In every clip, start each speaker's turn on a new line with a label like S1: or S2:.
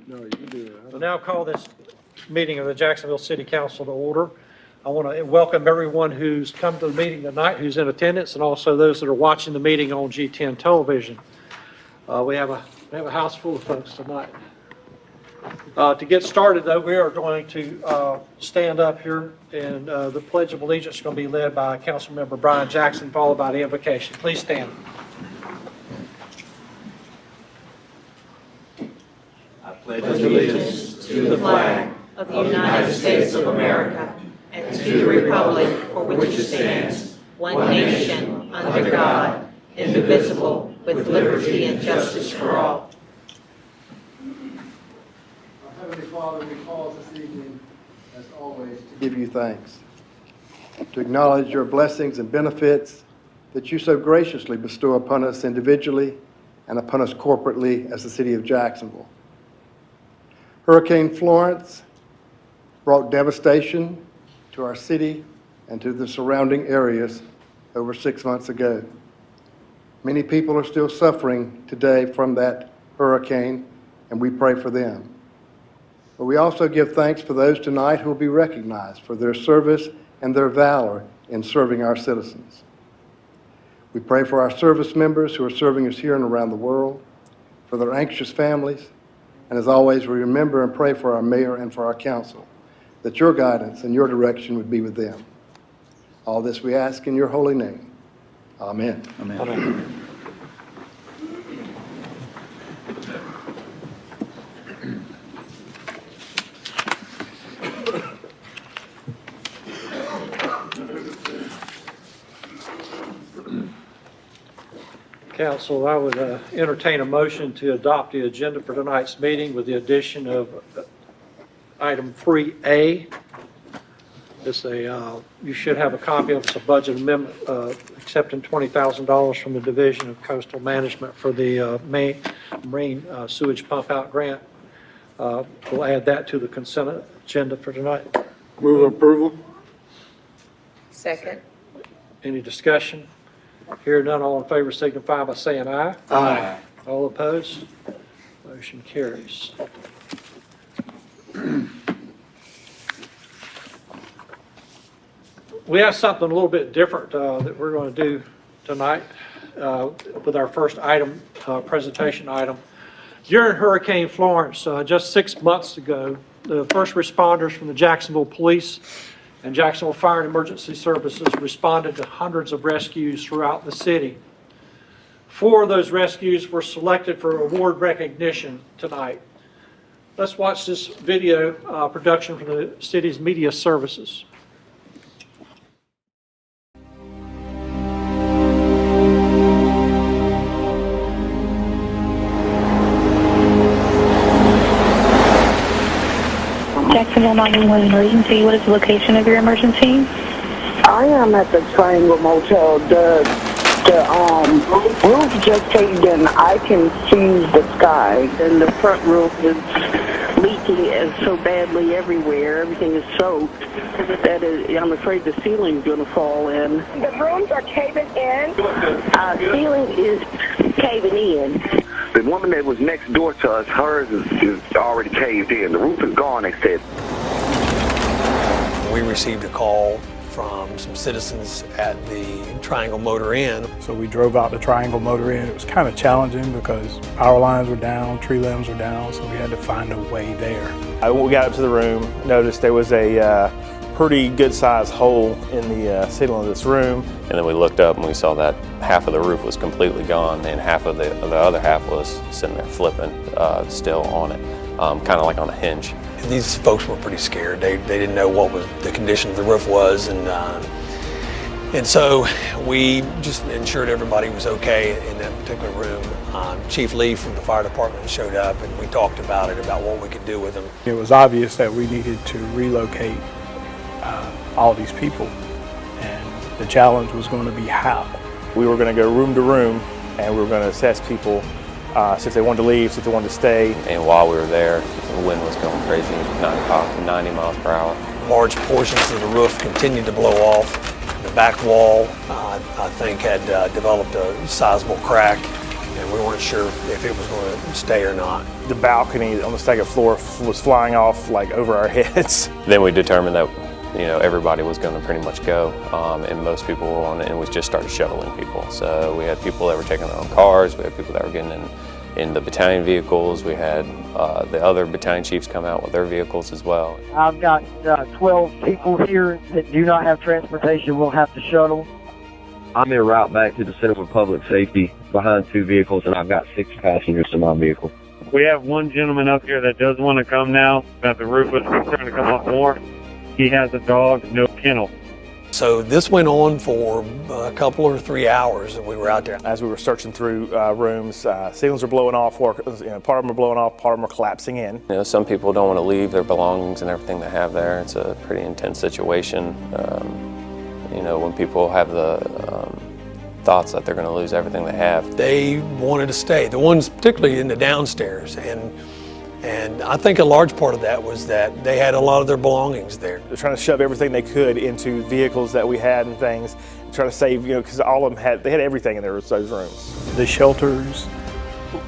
S1: No, you do it.
S2: We'll now call this meeting of the Jacksonville City Council to order. I want to welcome everyone who's come to the meeting tonight, who's in attendance, and also those that are watching the meeting on G10 television. We have a house full of folks tonight. To get started, though, we are going to stand up here, and the Pledge of Allegiance is going to be led by Councilmember Brian Jackson, followed by the invocation. Please stand.
S3: I pledge allegiance to the flag of the United States of America and to the republic for which it stands, one nation, under God, indivisible, with liberty and justice for all.
S1: Our Heavenly Father, we pause this evening, as always, to give you thanks, to acknowledge your blessings and benefits that you so graciously bestow upon us individually and upon us corporately as the city of Jacksonville. Hurricane Florence brought devastation to our city and to the surrounding areas over 6 months ago. Many people are still suffering today from that hurricane, and we pray for them. But we also give thanks for those tonight who will be recognized for their service and their valor in serving our citizens. We pray for our service members who are serving us here and around the world, for their anxious families, and as always, we remember and pray for our mayor and for our council, that your guidance and your direction would be with them. All this we ask in your holy name. Amen.
S3: Amen.
S2: Amen. Council, I would entertain a motion to adopt the agenda for tonight's meeting with the addition of item 3A. You should have a copy of a budget amendment accepting $20,000 from the Division of Coastal Management for the marine sewage pump out grant. We'll add that to the consent agenda for tonight.
S1: Move approval.
S3: Second.
S2: Any discussion? Hear none, all in favor signify by saying aye.
S1: Aye.
S2: All opposed? Motion carries. We have something a little bit different that we're going to do tonight with our first item, presentation item. During Hurricane Florence, just 6 months ago, the first responders from the Jacksonville Police and Jacksonville Fire and Emergency Services responded to hundreds of rescues throughout the city. 4 of those rescues were selected for award recognition tonight. Let's watch this video production from the city's media services.
S4: Jacksonville 911 emergency. What is the location of your emergency?
S5: I am at the Triangle Motel. The roof just caved in. I can see the sky, and the front roof is leaking so badly everywhere. Everything is soaked that I'm afraid the ceiling's going to fall in.
S6: The rooms are caving in?
S5: Ceiling is caving in.
S7: The woman that was next door to us, hers is already caved in. The roof is gone, they said.
S8: We received a call from some citizens at the Triangle Motor Inn.
S9: So we drove out the Triangle Motor Inn. It was kind of challenging because power lines were down, tree limbs were down, so we had to find a way there.
S10: We got up to the room, noticed there was a pretty good sized hole in the ceiling of this room.
S11: And then we looked up and we saw that half of the roof was completely gone and half of the other half was sitting there flipping, still on it, kind of like on a hinge.
S8: These folks were pretty scared. They didn't know what the condition of the roof was, and so we just ensured everybody was okay in that particular room. Chief Lee from the fire department showed up and we talked about what we could do with them.
S9: It was obvious that we needed to relocate all these people, and the challenge was going to be how.
S10: We were going to go room to room and we were going to assess people, see if they wanted to leave, see if they wanted to stay.
S11: And while we were there, the wind was going crazy, 90 miles per hour.
S8: Large portions of the roof continued to blow off. The back wall, I think, had developed a sizable crack. and we weren't sure if it was going to stay or not.
S10: The balcony on the second floor was flying off like over our heads.
S11: Then we determined that everybody was going to pretty much go, and most people were on it, and we just started shuttling people. So we had people that were taking their own cars, we had people that were getting in the battalion vehicles, we had the other battalion chiefs come out with their vehicles as well.
S12: I've got 12 people here that do not have transportation. We'll have to shuttle.
S13: I'm en route back to the Center for Public Safety behind 2 vehicles, and I've got 6 passengers in my vehicle.
S14: We have one gentleman up here that does want to come now, that the roof is trying to come up more. He has a dog, no kennel.
S8: So this went on for a couple or 3 hours that we were out there.
S10: As we were searching through rooms, ceilings were blowing off, part of them are blowing off, part of them are collapsing in.
S11: Some people don't want to leave their belongings and everything they have there. It's a pretty intense situation. When people have the thoughts that they're going to lose everything they have.
S8: They wanted to stay, the ones particularly in the downstairs, and I think a large part of that was that they had a lot of their belongings there.
S10: They're trying to shove everything they could into vehicles that we had and things, trying to save, because all of them had everything in those rooms.
S9: The shelters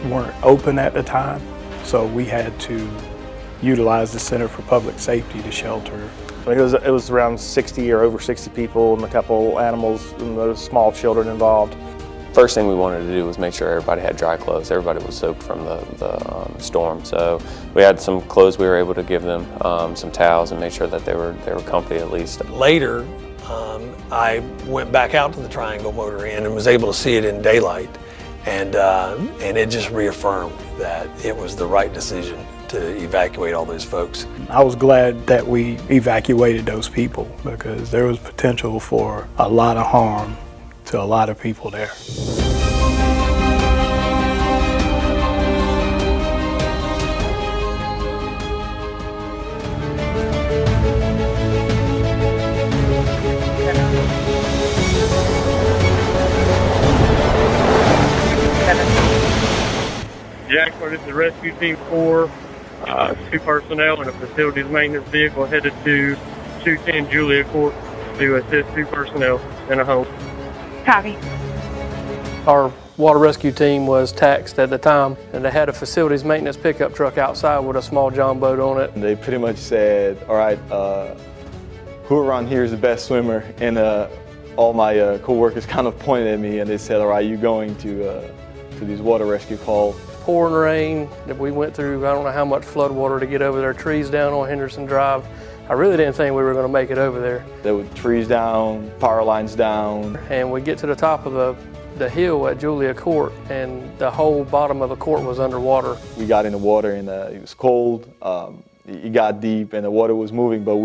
S9: weren't open at the time, so we had to utilize the Center for Public Safety to shelter.
S10: I mean, it was around 60 or over 60 people and a couple animals and those small children involved.
S11: First thing we wanted to do was make sure everybody had dry clothes. Everybody was soaked from the storm, so we had some clothes we were able to give them, some towels, and make sure that they were comfy at least.
S8: Later, I went back out to the Triangle Motor Inn and was able to see it in daylight, and it just reaffirmed that it was the right decision to evacuate all those folks.
S9: I was glad that we evacuated those people because there was potential for a lot of harm to a lot of people there.
S14: Jacksonville, this is Rescue Team 4, 2 personnel in a facilities maintenance vehicle headed to 210 Julia Court to assist 2 personnel in a home.
S6: Copy.
S15: Our water rescue team was taxed at the time, and they had a facilities maintenance pickup truck outside with a small john boat on it.
S16: They pretty much said, all right, who around here is the best swimmer? And all my co-workers kind of pointed at me and they said, all right, you're going to these water rescue calls.
S15: Pouring rain that we went through, I don't know how much flood water to get over there, trees down on Henderson Drive. I really didn't think we were going to make it over there.
S16: There were trees down, power lines down.
S15: And we get to the top of the hill at Julia Court, and the whole bottom of the court was underwater.
S16: We got in the water and it was cold. It got deep and the water was moving, but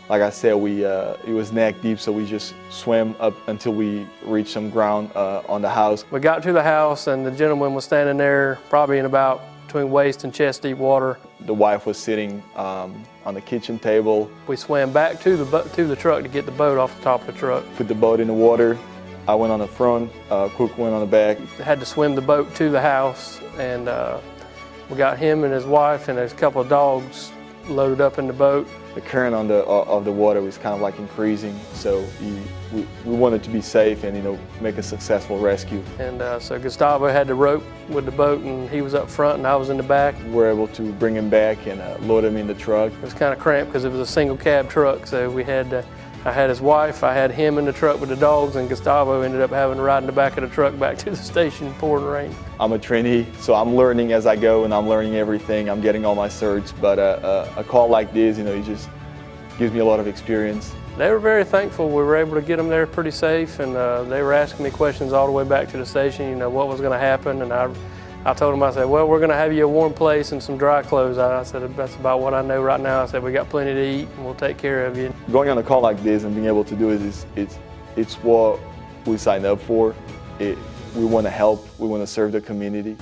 S16: like I said, it was neck deep, so we just swam up until we reached some ground on the house.
S15: We got to the house and the gentleman was standing there probably in about between waist and chest deep water.
S16: The wife was sitting on the kitchen table.
S15: We swam back to the truck to get the boat off the top of the truck.
S16: Put the boat in the water. I went on the front, Cook went on the back.
S15: Had to swim the boat to the house, and we got him and his wife and a couple of dogs loaded up in the boat.
S16: The current of the water was kind of like increasing, so we wanted to be safe and make a successful rescue.
S15: And so Gustavo had the rope with the boat, and he was up front and I was in the back.
S16: We were able to bring him back and load him in the truck.
S15: It was kind of cramped because it was a single cab truck, so we had I had his wife, I had him in the truck with the dogs, and Gustavo ended up having to ride in the back of the truck back to the station pouring rain.
S16: I'm a trainee, so I'm learning as I go and I'm learning everything. I'm getting all my certs, but a call like this, it just gives me a lot of experience.
S15: They were very thankful. We were able to get them there pretty safe, and they were asking me questions all the way back to the station, what was going to happen, and I told them, I said, well, we're going to have you a warm place and some dry clothes. I said, that's about what I know right now. I said, we got plenty to eat and we'll take care of you.
S16: Going on a call like this and being able to do it it's what we signed up for. We want to help, we want to serve the community.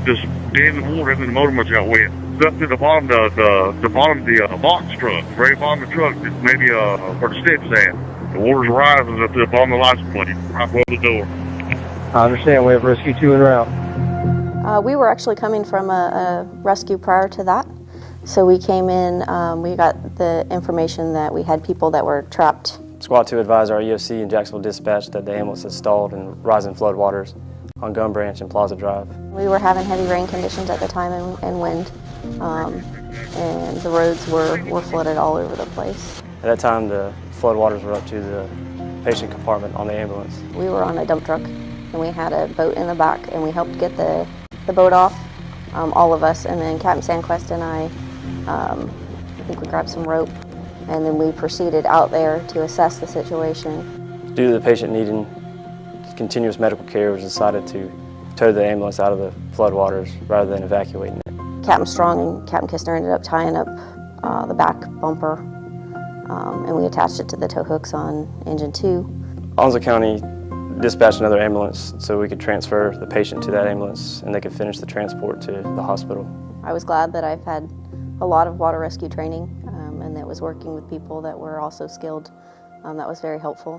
S14: Just dead in the water and the motor must got wet. Up to the bottom of the box truck, very bottom of the truck, maybe where the steps at. The water's rising up to the bottom of the license plate, right below the door.
S12: I understand. We have Rescue 2 en route.
S17: We were actually coming from a rescue prior to that. So we came in, we got the information that we had people that were trapped.
S15: Squad 2 advised our EOC and Jacksonville Dispatch that the ambulance is stalled in rising flood waters on Gum Branch and Plaza Drive.
S17: We were having heavy rain conditions at the time and wind, and the roads were flooded all over the place.
S15: At that time, the flood waters were up to the patient compartment on the ambulance.
S17: We were on a dump truck, and we had a boat in the back, and we helped get the boat off, all of us, and then Captain Sandquist and I think we grabbed some rope, and then we proceeded out there to assess the situation.
S15: Due to the patient needing continuous medical care, it was decided to tow the ambulance out of the floodwaters rather than evacuating it.
S17: Captain Strong and Captain Kistner ended up tying up the back bumper, and we attached it to the tow hooks on engine 2.
S15: Onza County dispatched another ambulance so we could transfer the patient to that ambulance and they could finish the transport to the hospital.
S17: I was glad that I've had a lot of water rescue training and that was working with people that were also skilled. That was very helpful.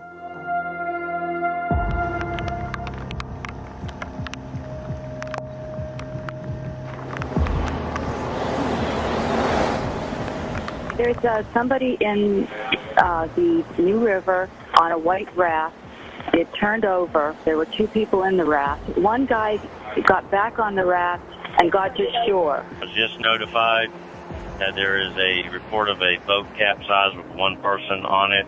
S18: There's somebody in the New River on a white raft. It turned over. There were 2 people in the raft. One guy got back on the raft and got to shore.
S19: I was just notified that there is a report of a boat capsized with 1 person on it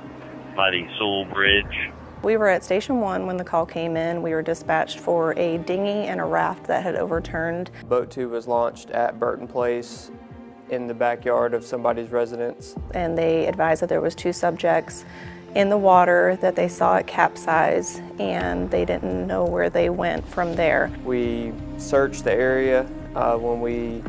S19: by the Sewell Bridge.
S20: We were at Station 1 when the call came in. We were dispatched for a dinghy and a raft that had overturned.
S15: Boat 2 was launched at Burton Place in the backyard of somebody's residence.
S20: And they advised that there was 2 subjects in the water, that they saw it capsize, and they didn't know where they went from there.
S15: We searched the area. When we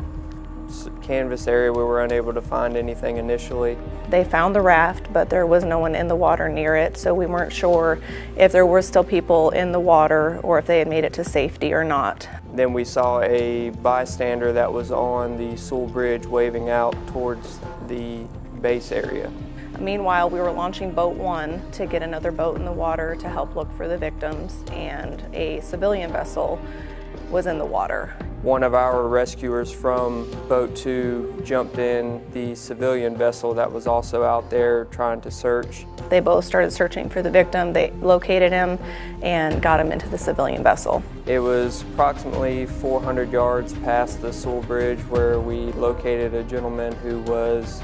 S15: canvassed the area, we were unable to find anything initially.
S20: They found the raft, but there was no one in the water near it, so we weren't sure if there were still people in the water or if they had made it to safety or not.
S15: Then we saw a bystander that was on the Sewell Bridge waving out towards the base area.
S20: Meanwhile, we were launching Boat 1 to get another boat in the water to help look for the victims, and a civilian vessel was in the water.
S15: One of our rescuers from Boat 2 jumped in the civilian vessel that was also out there trying to search.
S20: They both started searching for the victim. They located him and got him into the civilian vessel.
S15: It was approximately 400 yards past the Sewell Bridge where we located a gentleman who was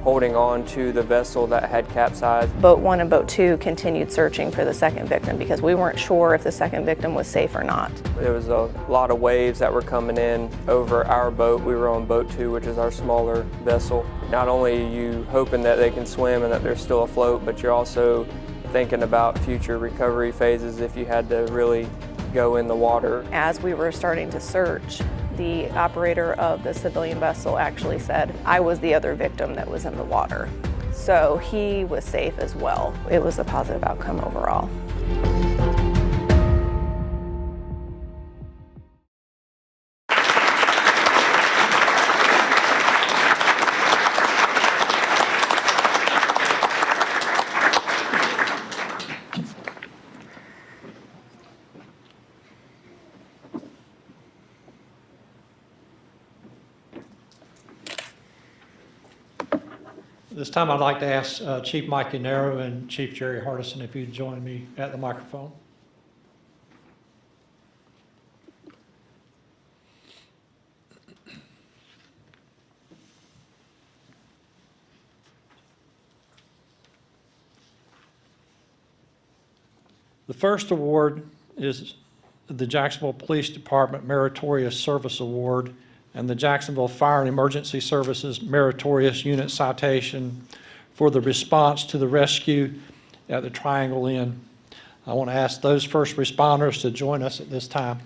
S15: holding on to the vessel that had capsized.
S20: Boat 1 and Boat 2 continued searching for the second victim because we weren't sure if the second victim was safe or not.
S15: There was a lot of waves that were coming in over our boat. We were on Boat 2, which is our smaller vessel. Not only are you hoping that they can swim and that they're still afloat, but you're also thinking about future recovery phases if you had to really go in the water.
S20: As we were starting to search, the operator of the civilian vessel actually said, "I was the other victim that was in the water." So he was safe as well. It was a positive outcome overall.
S2: This time I'd like to ask Chief Mike Yanero and Chief Jerry Hardison if you'd join me at the microphone. The first award is the Jacksonville Police Department Meritorious Service Award and the Jacksonville Fire and Emergency Services Meritorious Unit Citation for the response to the rescue at the Triangle Inn. I want to ask those first responders to join us at this time.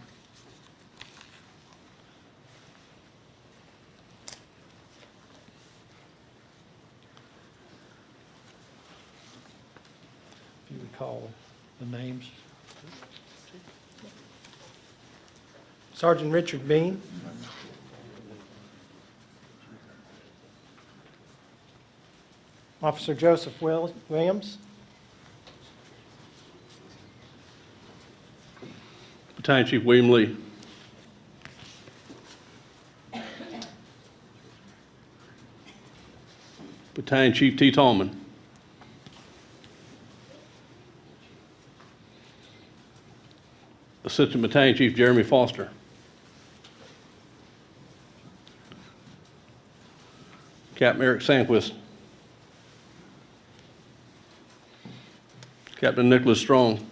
S2: If you would call the names.
S21: Sergeant Richard Bean. Officer Joseph Williams.
S22: Battalion Chief William Lee.
S3: Battalion Chief T. Tallman. Assistant Battalion Chief Jeremy Foster. Captain Eric Sanquist. Captain Nicholas Strong.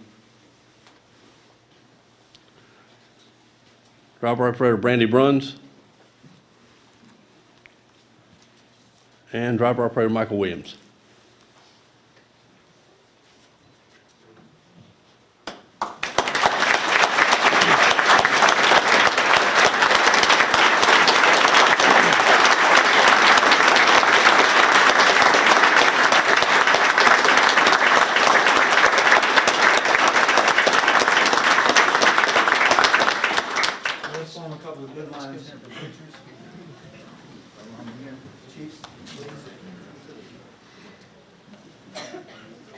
S3: Driver Operator Brandy Bruns. And Driver Operator Michael Williams.
S21: Let's form a couple of good lines here for pictures. Chiefs, please.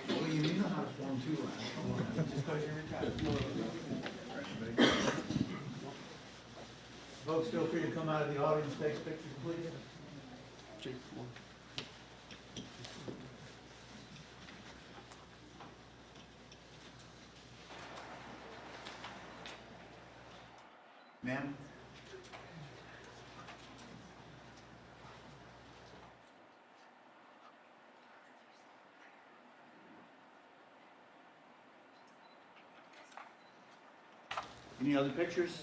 S21: William, you know how to form two lines. Come on, just because you're retired. Folks, feel free to come out of the audience, take pictures, please. Chief, come on. Ma'am? Any other pictures?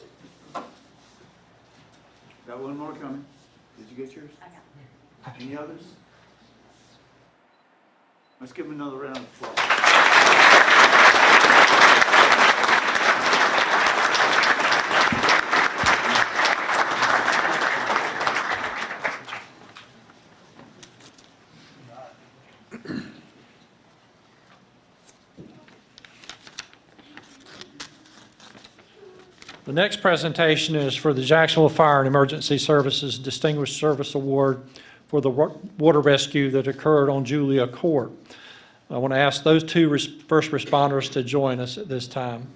S21: Got one more coming. Did you get yours? I got it. Any others? Let's give them another round of applause.
S2: The next presentation is for the Jacksonville Fire and Emergency Services Distinguished Service Award for the water rescue that occurred on Julia Court. I want to ask those two first responders to join us at this time.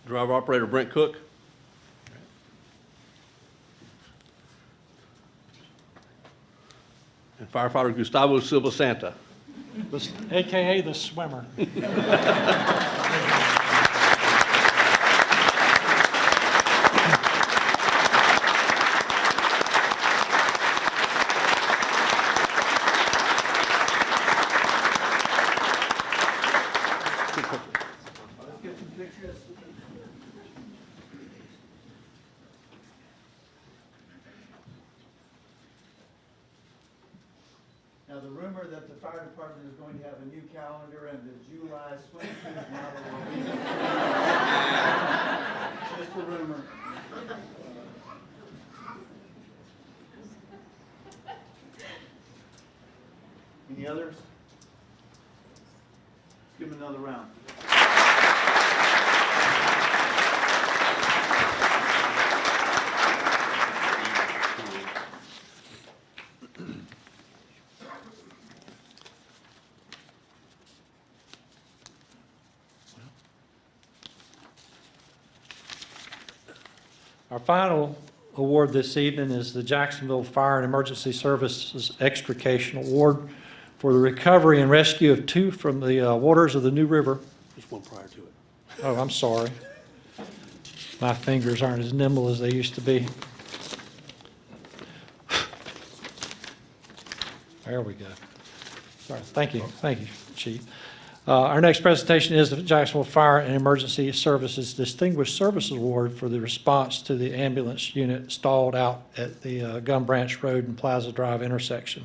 S3: Driver Operator Brent Cook. And Firefighter Gustavo Silva Santa.
S2: AKA the swimmer.
S21: Let's get some pictures. Now, the rumor that the fire department is going to have a new calendar and the July swimsuit model will be just a rumor. Any others? Let's give them another round.
S2: Our final award this evening is the Jacksonville Fire and Emergency Services Extrication Award for the recovery and rescue of two from the waters of the New River.
S3: Just one prior to it.
S2: Oh, I'm sorry. My fingers aren't as nimble as they used to be. There we go. Sorry. Thank you, Chief. Our next presentation is the Jacksonville Fire and Emergency Services Distinguished Service Award for the response to the ambulance unit stalled out at the Gum Branch Road and Plaza Drive intersection.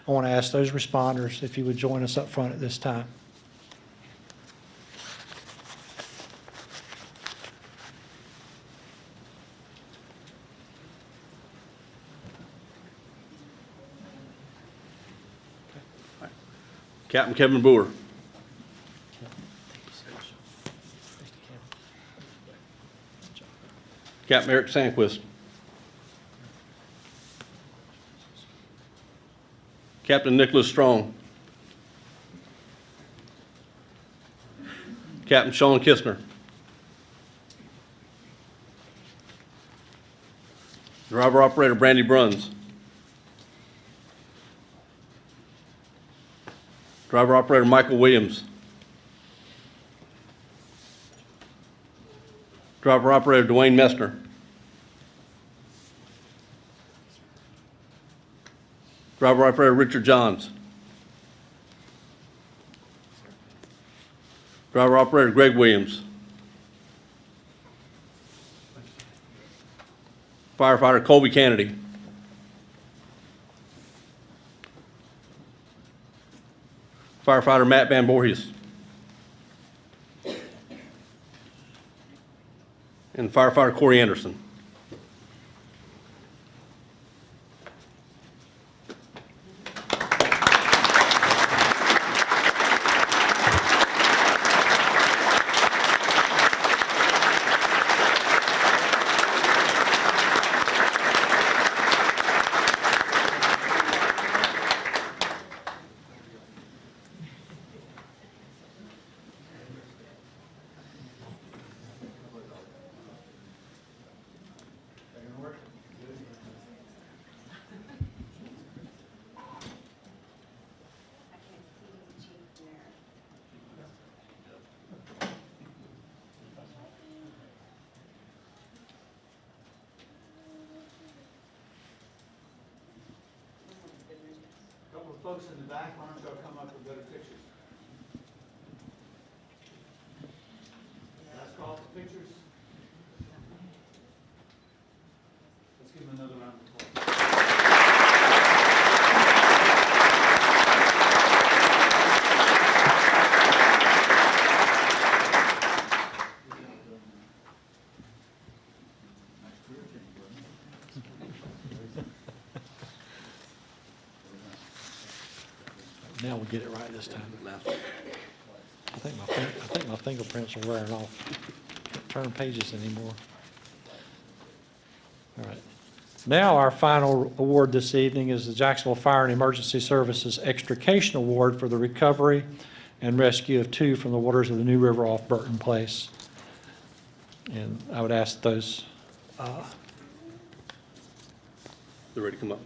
S2: I want to ask those responders if you would join us up front at this time.
S3: Captain Kevin Boer. Captain Eric Sanquist. Captain Nicholas Strong. Captain Sean Kistner. Driver operator Brandy Bruns. Driver operator Michael Williams. Driver operator Dwayne Messner. Driver operator Richard Johns. Driver operator Greg Williams. Firefighter Colby Kennedy. Firefighter Matt Van Voorhees. And firefighter Corey Anderson.
S21: Couple of folks in the back, why don't y'all come up with better pictures? Last call for pictures. Let's give them another round of applause.
S2: Now we'll get it right this time. I think my fingerprints are wearing off. Can't turn pages anymore. All right. Now our final award this evening is the Jacksonville Fire and Emergency Services Extrication Award for the recovery and rescue of 2 from the waters of the New River off Burton Place. And I would ask those.
S3: They're ready to come up.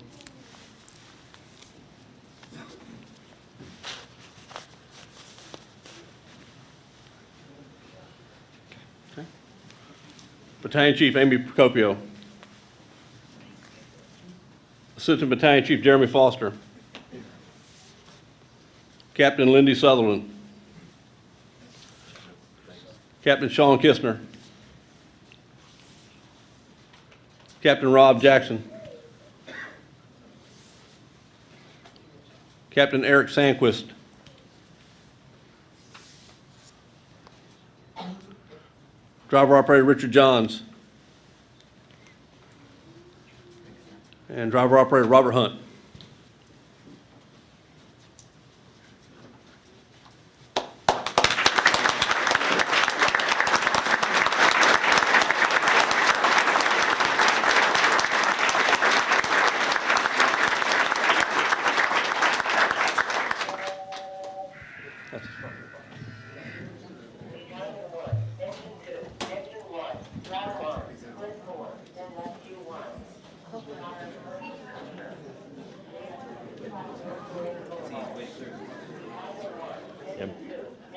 S3: Battalion Chief Amy Procopio. Assistant Battalion Chief Jeremy Foster. Captain Lindy Sutherland. Captain Sean Kistner. Captain Rob Jackson. Captain Eric Sandquist. Driver operator Richard Johns. And driver operator Robert Hunt.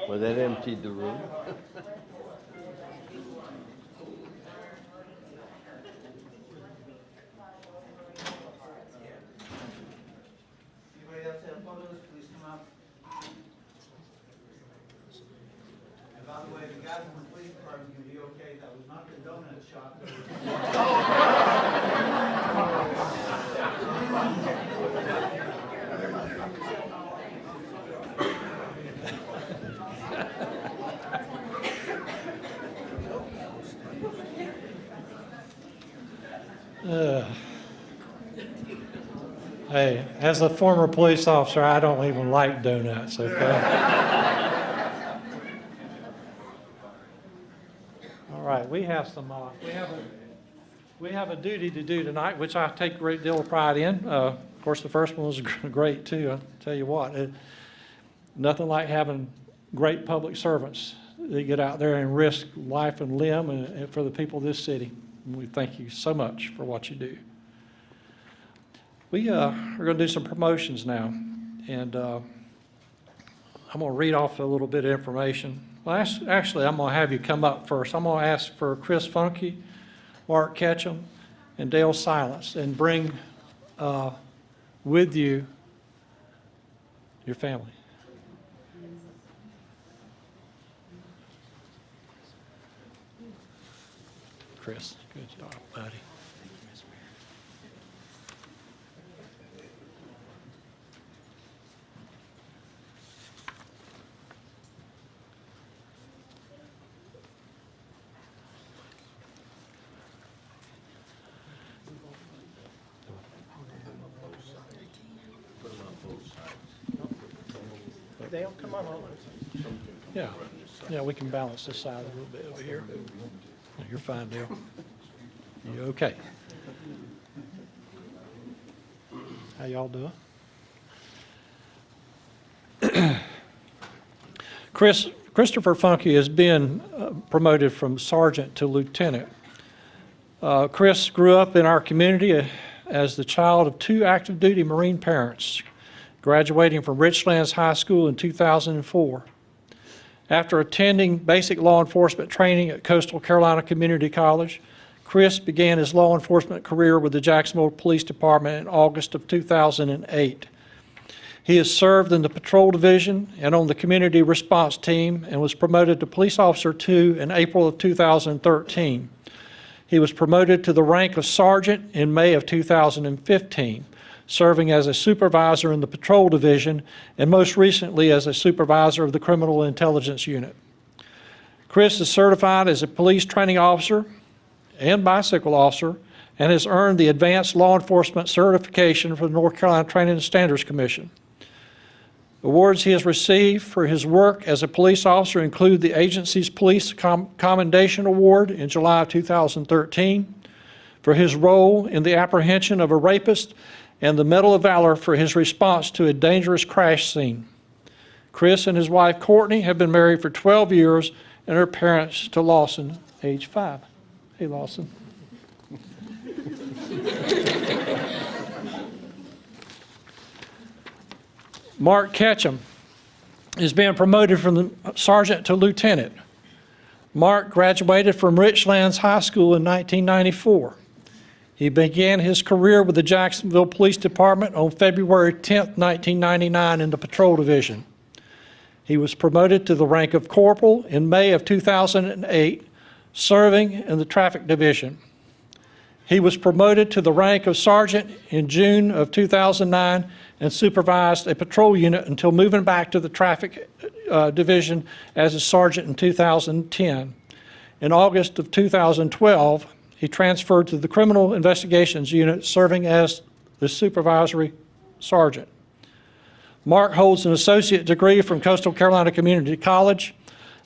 S1: Well, that emptied the room.
S21: Anybody else have photos? Please come up. And by the way, the guys in the police department can be okay. That was not the donut shop.
S2: Hey, as a former police officer, I don't even like donuts, okay? All right, we have some, we have a duty to do tonight, which I take a great deal of pride in. Of course, the first one was great too, I'll tell you what. Nothing like having great public servants that get out there and risk life and limb and for the people of this city. And we thank you so much for what you do. We're going to do some promotions now, and I'm going to read off a little bit of information. Well, actually, I'm going to have you come up first. I'm going to ask for Chris Funke, Mark Ketchum, and Dale Silence, and bring with you your family. Chris, good job, buddy. Dale, come on over. Yeah, we can balance this side a little bit over here. You're fine, Dale. You okay? How y'all doing? Christopher Funke is being promoted from sergeant to lieutenant. Chris grew up in our community as the child of two active duty Marine parents, graduating from Richlands High School in 2004. After attending basic law enforcement training at Coastal Carolina Community College, Chris began his law enforcement career with the Jacksonville Police Department in August of 2008. He has served in the Patrol Division and on the Community Response Team and was promoted to Police Officer 2 in April of 2013. He was promoted to the rank of Sergeant in May of 2015, serving as a supervisor in the Patrol Division and most recently as a supervisor of the Criminal Intelligence Unit. Chris is certified as a police training officer and bicycle officer and has earned the Advanced Law Enforcement Certification from the North Carolina Training and Standards Commission. Awards he has received for his work as a police officer include the agency's Police Commendation Award in July of 2013 for his role in the apprehension of a rapist and the Medal of Valor for his response to a dangerous crash scene. Chris and his wife Courtney have been married for 12 years and are parents to Lawson, age 5. Hey, Lawson. Mark Ketchum is being promoted from sergeant to lieutenant. Mark graduated from Richlands High School in 1994. He began his career with the Jacksonville Police Department on February 10, 1999 in the Patrol Division. He was promoted to the rank of corporal in May of 2008, serving in the Traffic Division. He was promoted to the rank of sergeant in June of 2009 and supervised a patrol unit until moving back to the Traffic Division as a sergeant in 2010. In August of 2012, he transferred to the Criminal Investigations Unit, serving as the supervisory sergeant. Mark holds an associate degree from Coastal Carolina Community College,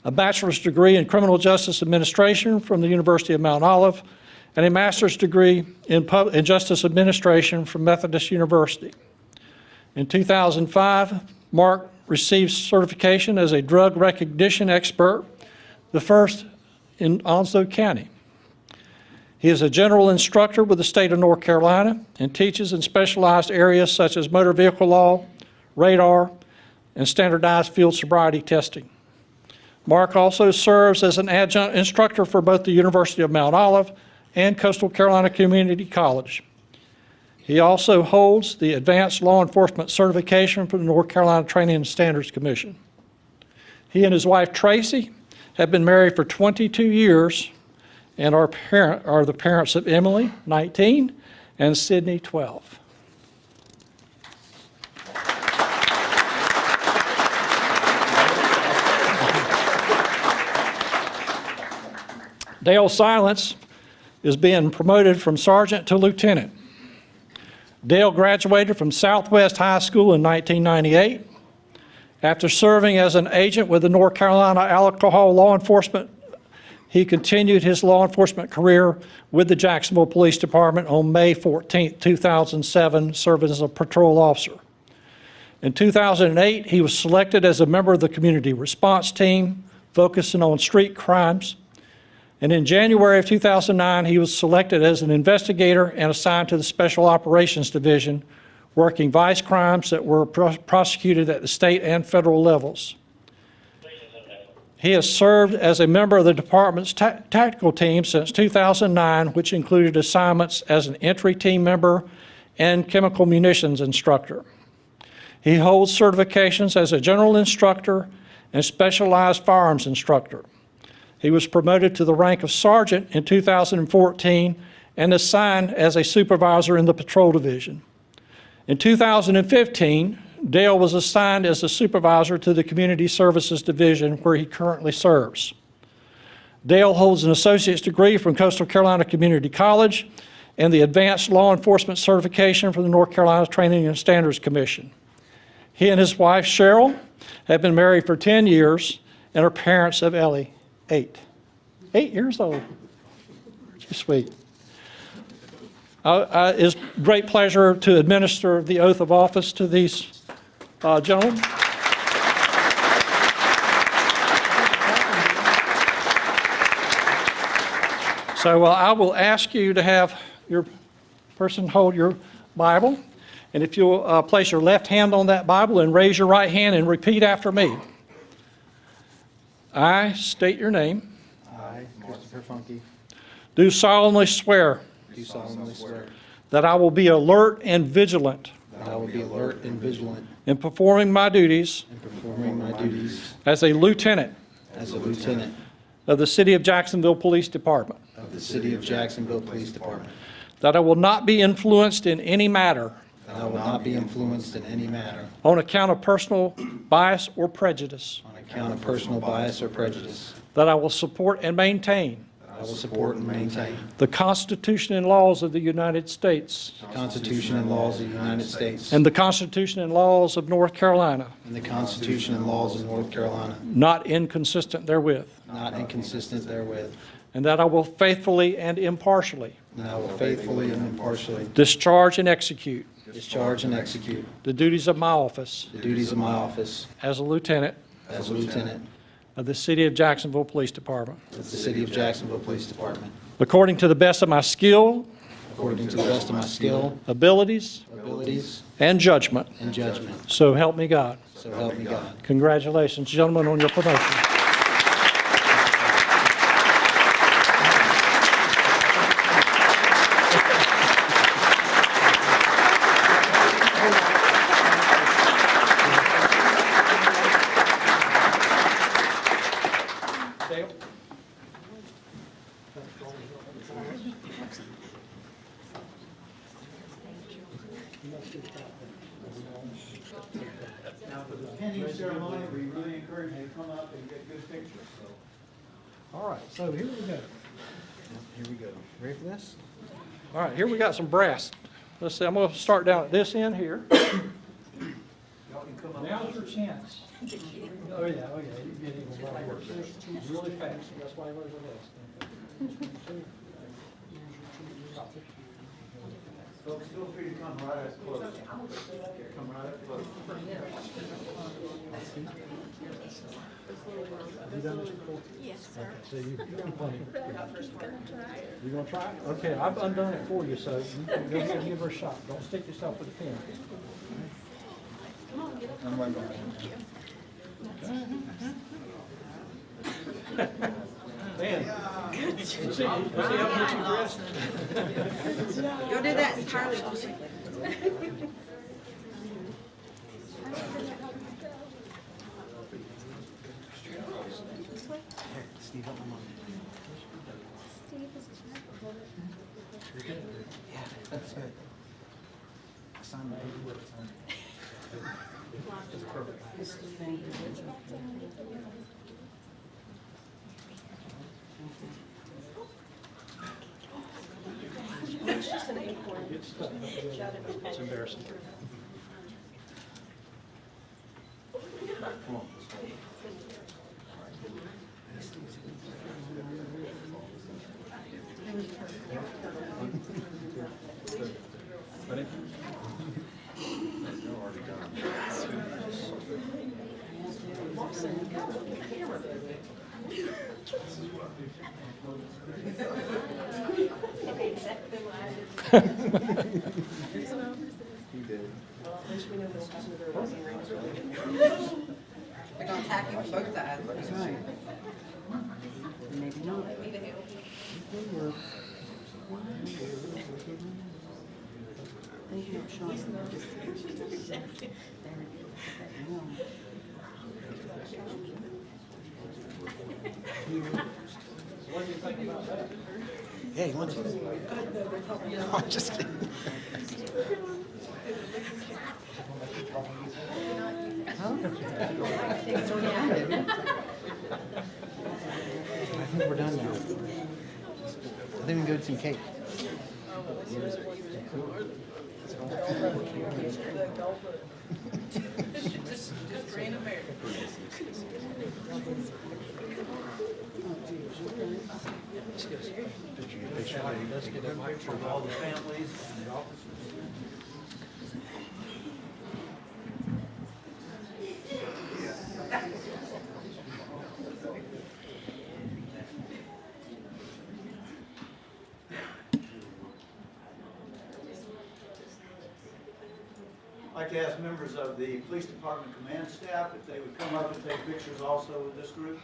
S2: a bachelor's degree in Criminal Justice Administration from the University of Mount Olive, and a master's degree in Justice Administration from Methodist University. In 2005, Mark received certification as a drug recognition expert, the first in Onslow County. He is a general instructor with the state of North Carolina and teaches in specialized areas such as motor vehicle law, radar, and standardized field sobriety testing. Mark also serves as an adjunct instructor for both the University of Mount Olive and Coastal Carolina Community College. He also holds the Advanced Law Enforcement Certification from the North Carolina Training and Standards Commission. He and his wife Tracy have been married for 22 years and are the parents of Emily, 19, and Sydney, 12. Dale Silence is being promoted from sergeant to lieutenant. Dale graduated from Southwest High School in 1998. After serving as an agent with the North Carolina Alcohol Law Enforcement, he continued his law enforcement career with the Jacksonville Police Department on May 14, 2007, serving as a patrol officer. In 2008, he was selected as a member of the Community Response Team, focusing on street crimes. And in January of 2009, he was selected as an investigator and assigned to the Special Operations Division, working vice crimes that were prosecuted at the state and federal levels. He has served as a member of the department's tactical team since 2009, which included assignments as an entry team member and chemical munitions instructor. He holds certifications as a general instructor and specialized firearms instructor. He was promoted to the rank of sergeant in 2014 and assigned as a supervisor in the patrol division. In 2015, Dale was assigned as a supervisor to the Community Services Division, where he currently serves. Dale holds an associate's degree from Coastal Carolina Community College and the Advanced Law Enforcement Certification from the North Carolina Training and Standards Commission. He and his wife, Cheryl, have been married for 10 years and are parents of Ellie, 8. 8 years old. Too sweet. It's a great pleasure to administer the oath of office to these gentlemen. So I will ask you to have your person hold your Bible. And if you'll place your left hand on that Bible and raise your right hand and repeat after me. I state your name.
S21: I, Christopher Funke,
S2: Do solemnly swear
S21: do solemnly swear
S2: that I will be alert and vigilant
S21: that I will be alert and vigilant
S2: in performing my duties
S21: in performing my duties
S2: as a lieutenant
S21: as a lieutenant
S2: of the City of Jacksonville Police Department,
S21: of the City of Jacksonville Police Department,
S2: that I will not be influenced in any matter
S21: that I will not be influenced in any matter
S2: on account of personal bias or prejudice,
S21: on account of personal bias or prejudice,
S2: that I will support and maintain
S21: that I will support and maintain
S2: the Constitution and laws of the United States
S21: the Constitution and laws of the United States
S2: and the Constitution and laws of North Carolina,
S21: and the Constitution and laws of North Carolina,
S2: not inconsistent therewith,
S21: not inconsistent therewith,
S2: and that I will faithfully and impartially
S21: and I will faithfully and impartially
S2: discharge and execute
S21: discharge and execute
S2: the duties of my office
S21: the duties of my office
S2: as a lieutenant
S21: as a lieutenant
S2: of the City of Jacksonville Police Department,
S21: of the City of Jacksonville Police Department,
S2: according to the best of my skill,
S21: according to the best of my skill,
S2: abilities,
S21: abilities,
S2: and judgment.
S21: and judgment.
S2: So help me God.
S21: So help me God.
S2: Congratulations, gentlemen, on your promotion.
S21: Now, for the pinning ceremony, we really encourage you to come up and get good pictures.
S2: All right, so here we go.
S21: Here we go. Ready for this?
S2: All right, here we got some brass. Let's see, I'm going to start down at this end here. Now's your chance. Oh, yeah, oh, yeah. You get even better. Really fast. That's why I wrote this.
S21: Folks, feel free to come right up close. Come right up close.
S2: Have you done this before?
S6: Yes, sir.
S2: Okay, so you've done plenty. You gonna try it? Okay, I've undone it for you, so you can go ahead and give her a shot. Don't stick yourself with a pin.
S21: I'm right behind
S2: Man. Let's see how much you dressed.
S6: You'll do that entirely.
S21: Steve, help me on. Yeah, that's good. Sign the paperwork. That's perfect.
S6: It's just an acorn.
S2: It's embarrassing.
S21: Come on.
S2: Ready?
S6: They're gonna attack you from both sides.
S4: That's right. Maybe not. They have shots.
S2: What do you think about that?
S21: Yeah, you want to? No, I'm just kidding. I think we're done now. I think we can go to some cake.
S6: Just green America.
S2: Let's get a picture of all the families and the officers.
S21: I'd like to ask members of the police department command staff if they would come up and take pictures also with this group.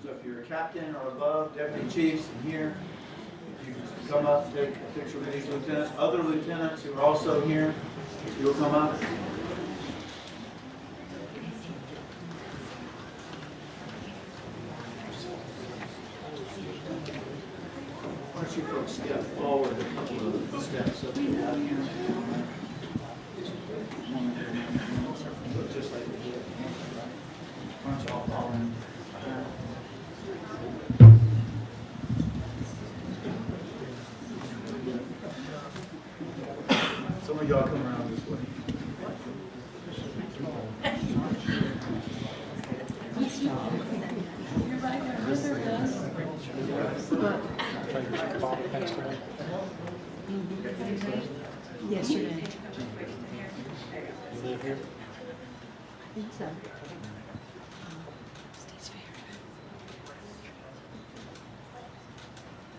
S21: So if you're a captain or above, deputy chiefs in here, if you just come up and take a picture with these lieutenants. Other lieutenants who are also here, if you'll come up. Why don't you folks step forward a couple of steps up and down here. Just like we did. Why don't y'all follow him? Some of y'all come around this way.
S4: Yesterday.
S2: You live here?
S4: I think so.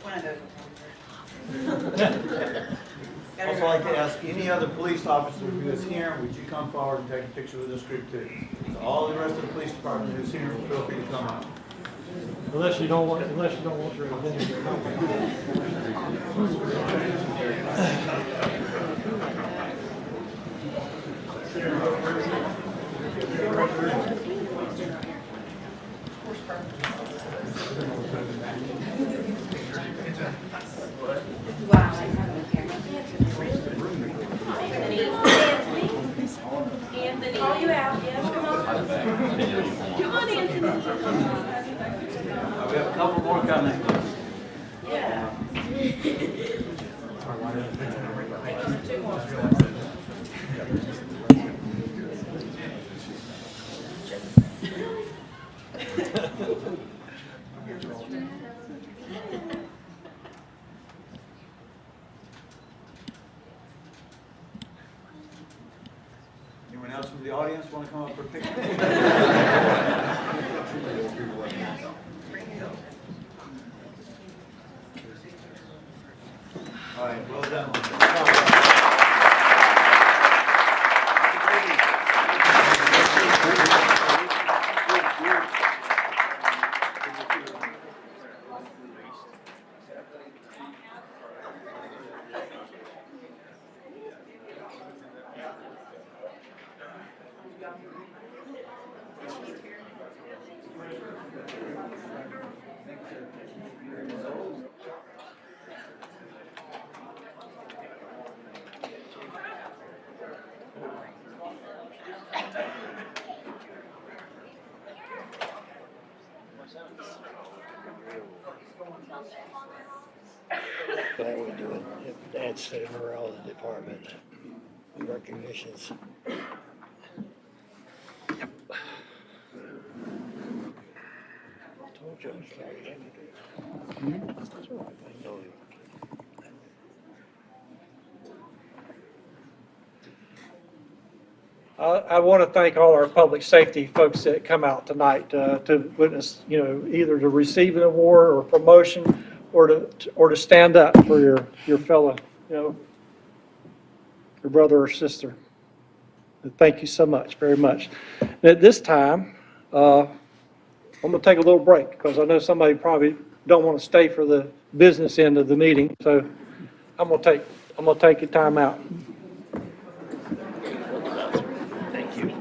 S6: One of those.
S21: Also like to ask any other police officer who is here, would you come forward and take a picture with this group too? So all the rest of the police department who's here, feel free to come up.
S2: Unless you don't want your identity.
S6: Anthony, call you out. Yes, come on. Come on, Anthony.
S21: We have a couple more coming.
S6: Yeah. Two more.
S21: Anyone else from the audience want to come up for a picture? All right, well done.
S22: That would do it. It adds to the morale of the department. Recognitions. Told you I carried it. That's all right. I know you.
S2: I want to thank all our public safety folks that come out tonight to witness, either to receive an award or promotion or to stand up for your fellow, your brother or sister. Thank you so much, very much. At this time, I'm going to take a little break because I know somebody probably don't want to stay for the business end of the meeting. So I'm going to take a time out.
S3: Thank you.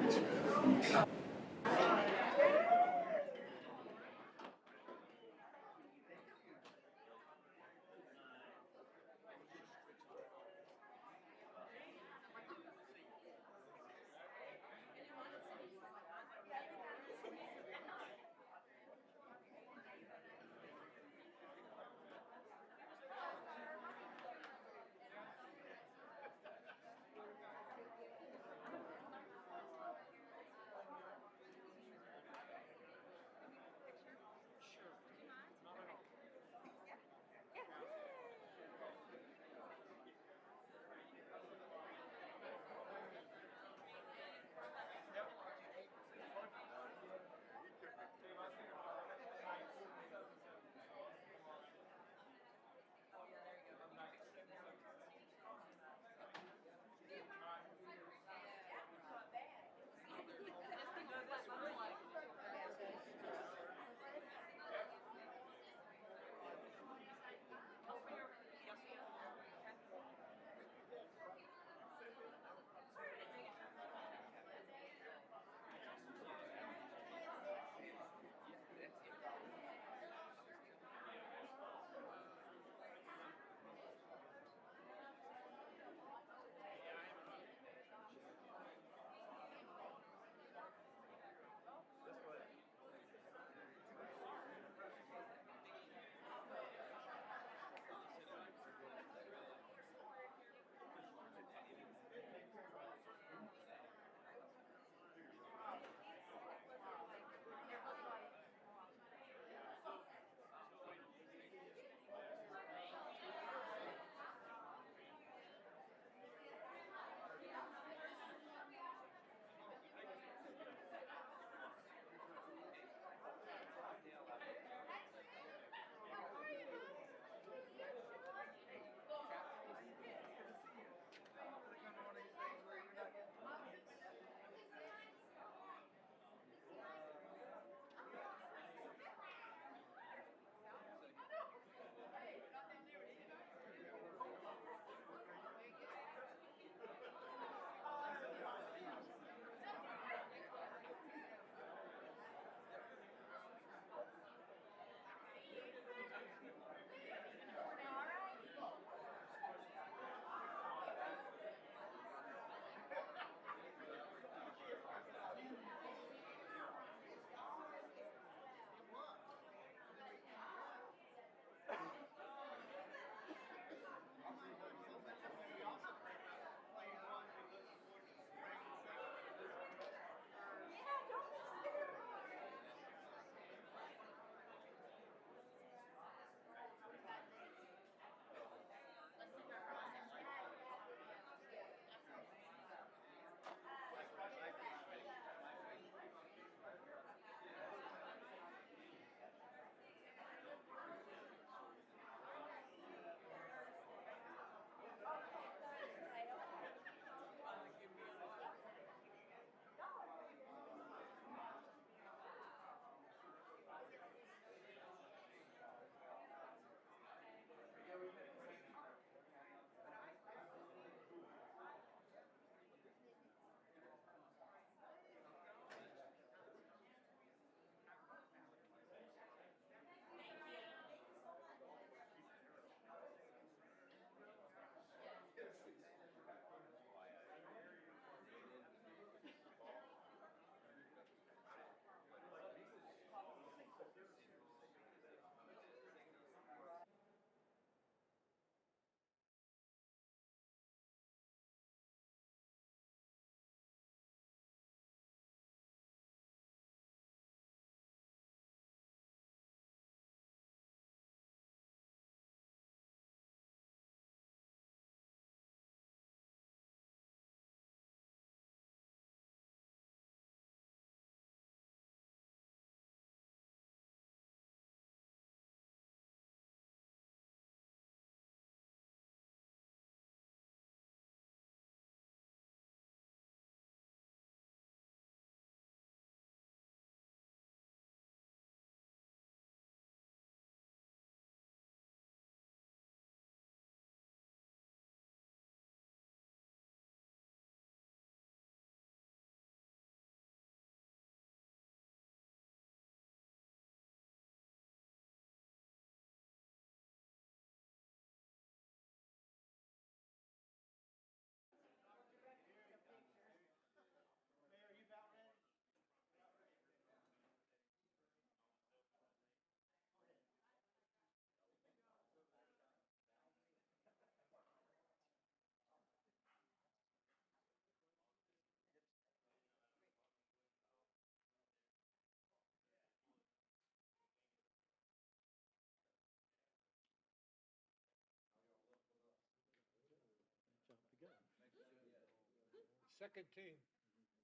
S2: Second team.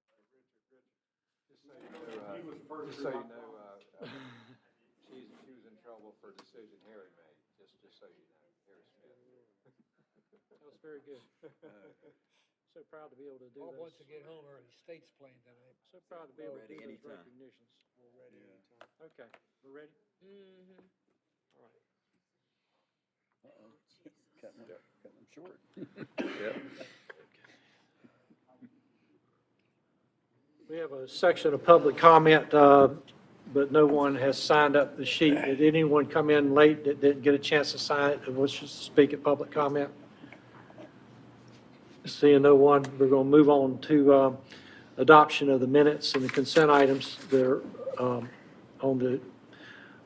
S5: Just so you know, she was in trouble for a decision Harry made, just so you know, Harry Smith.
S2: That was very good. So proud to be able to do
S22: Bob
S2: those.
S22: wants to get home early. State's playing tonight.
S2: So proud to be able to do
S22: Ready
S2: those
S22: anytime.
S2: recognitions.
S22: We're ready anytime.
S2: Okay, we're ready?
S6: Mm-hmm.
S2: All right.
S7: Cutting them short.
S2: We have a section of public comment, but no one has signed up the sheet. Did anyone come in late that didn't get a chance to sign it and wishes to speak at public comment? Seeing no one, we're going to move on to adoption of the minutes and the consent items that are on the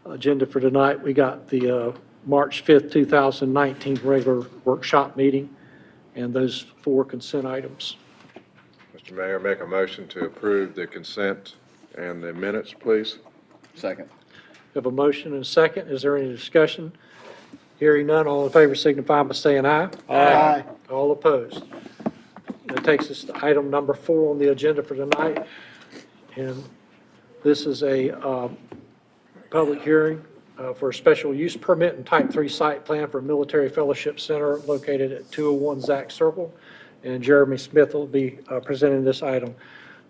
S2: agenda for tonight. We got the March 5th, 2019 regular workshop meeting and those 4 consent items.
S5: Mr. Mayor, make a motion to approve the consent and the minutes, please.
S7: Second.
S2: We have a motion and a second. Is there any discussion? Hearing none, all in favor signify by saying aye.
S22: Aye.
S2: All opposed. That takes us to item number 4 on the agenda for tonight. And this is a public hearing for a special use permit and type 3 site plan for a military fellowship center located at 201 Zach Circle. And Jeremy Smith will be presenting this item.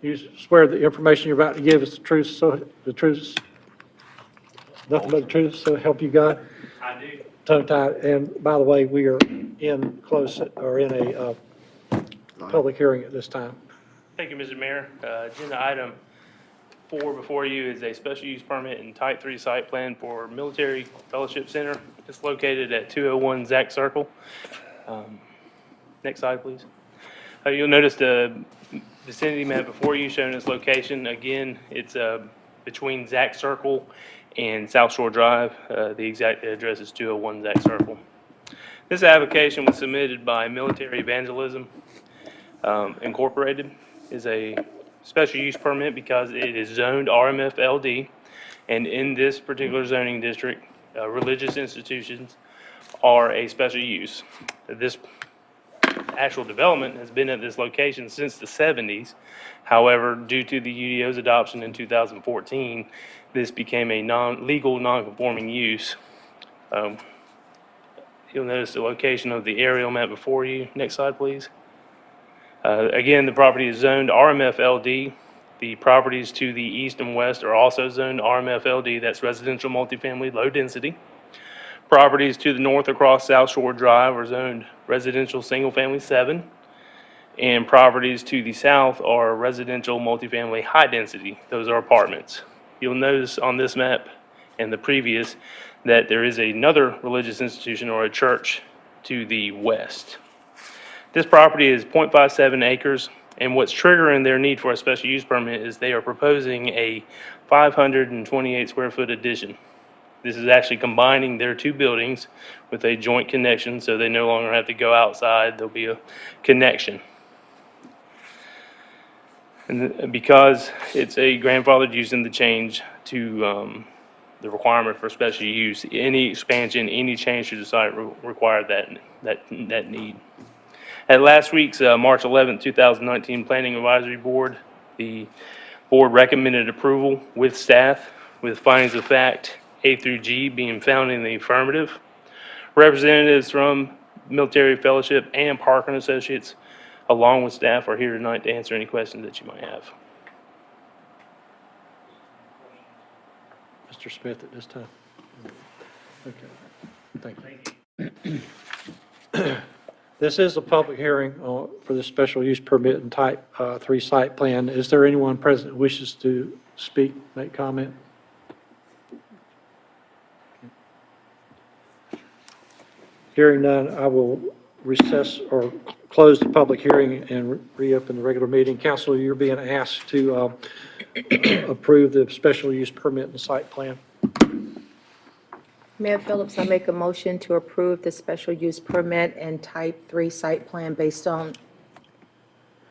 S2: You swear the information you're about to give is the truth, so the truth, nothing but the truth, so help you God?
S15: I do.
S2: Tongue tied. And by the way, we are in a public hearing at this time.
S15: Thank you, Mr. Mayor. Agenda item 4 before you is a special use permit and type 3 site plan for Military Fellowship Center. It's located at 201 Zach Circle. Next slide, please. You'll notice the vicinity map before you showing its location. Again, it's between Zach Circle and South Shore Drive. The exact address is 201 Zach Circle. This application was submitted by Military Evangelism Incorporated. Is a special use permit because it is zoned RMF-LD, and in this particular zoning district, religious institutions are a special use. This actual development has been at this location since the 70s. However, due to the UDO's adoption in 2014, this became a legal non-conforming use. You'll notice the location of the aerial map before you. Next slide, please. Again, the property is zoned RMF-LD. The properties to the east and west are also zoned RMF-LD. That's residential multifamily, low density. Properties to the north across South Shore Drive are zoned residential single-family 7, and properties to the south are residential multifamily high density. Those are apartments. You'll notice on this map and the previous that there is another religious institution or a church to the west. This property is 0.57 acres, and what's triggering their need for a special use permit is they are proposing a 528 square foot addition. This is actually combining their 2 buildings with a joint connection, so they no longer have to go outside. There'll be a connection. And because it's a grandfathered use in the change to the requirement for special use, any expansion, any change to the site require that need. At last week's March 11, 2019 Planning Advisory Board, the board recommended approval with staff with findings of fact A through G being found in the affirmative. Representatives from Military Fellowship and Parker and Associates, along with staff, are here tonight to answer any questions that you might have.
S2: Mr. Smith at this time. Okay, thank you. This is a public hearing for the special use permit and type 3 site plan. Is there anyone present who wishes to speak, make comment? Hearing none, I will recess or close the public hearing and reopen the regular meeting. Council, you're being asked to approve the special use permit and site plan.
S4: Mayor Phillips, I make a motion to approve the special use permit and type 3 site plan based on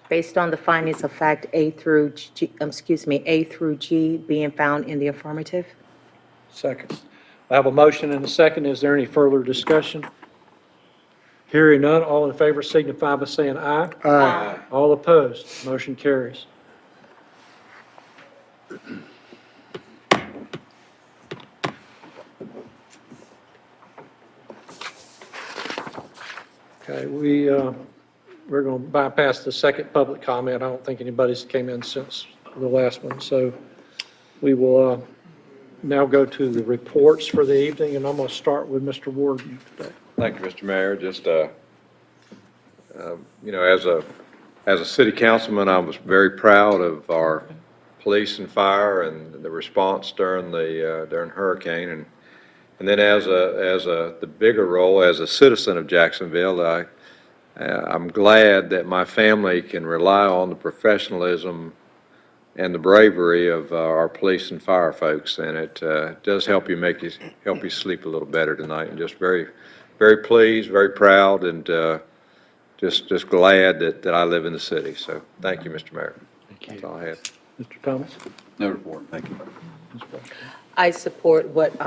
S4: the findings of fact A through G being found in the affirmative.
S2: Second. I have a motion and a second. Is there any further discussion? Hearing none, all in favor signify by saying aye.
S22: Aye.
S2: All opposed, motion carries. Okay, we're going to bypass the second public comment. I don't think anybody's came in since the last one, so we will now go to the reports for the evening, and I'm going to start with Mr. Warden today.
S5: Thank you, Mr. Mayor. Just, as a city councilman, I was very proud of our police and fire and the response during hurricane. And then as the bigger role as a citizen of Jacksonville, I'm glad that my family can rely on the professionalism and the bravery of our police and fire folks, and it does help you sleep a little better tonight. And just very, very pleased, very proud, and just glad that I live in the city. So thank you, Mr. Mayor.
S2: Thank you.
S5: That's all I have.
S2: Mr. Thomas?
S7: No report, thank you.
S4: I support what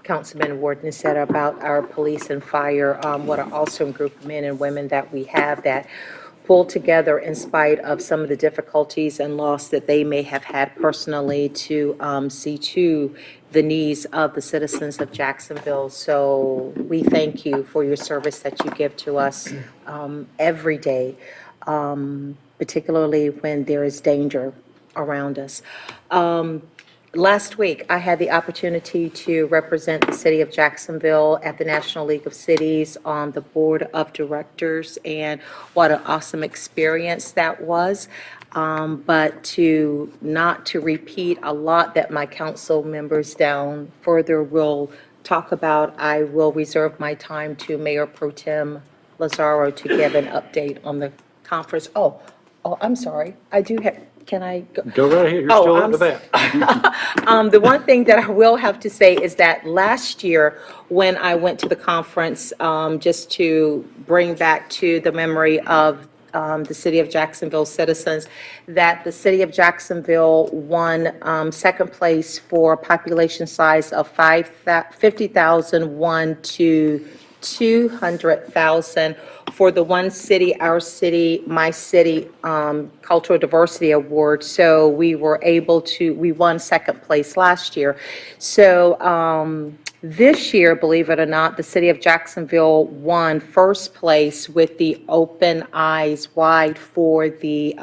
S4: Councilman Warden said about our police and fire. What an awesome group of men and women that we have that pull together in spite of some of the difficulties and loss that they may have had personally to see to the needs of the citizens of Jacksonville. So we thank you for your service that you give to us every day, particularly when there is danger around us. Last week, I had the opportunity to represent the city of Jacksonville at the National League of Cities on the board of directors, and what an awesome experience that was. But not to repeat a lot that my council members down further will talk about, I will reserve my time to Mayor Pro Tem Lazaro to give an update on the conference. Oh, I'm sorry. I do have. Can I go?
S2: Go right ahead, you're still up to bat.
S4: The one thing that I will have to say is that last year, when I went to the conference, just to bring back to the memory of the city of Jacksonville citizens, that the city of Jacksonville won second place for population size of 50,000, won to 200,000 for the One City, Our City, My City Cultural Diversity Award. So we won second place last year. So this year, believe it or not, the city of Jacksonville won first place with the Open Eyes Wide for the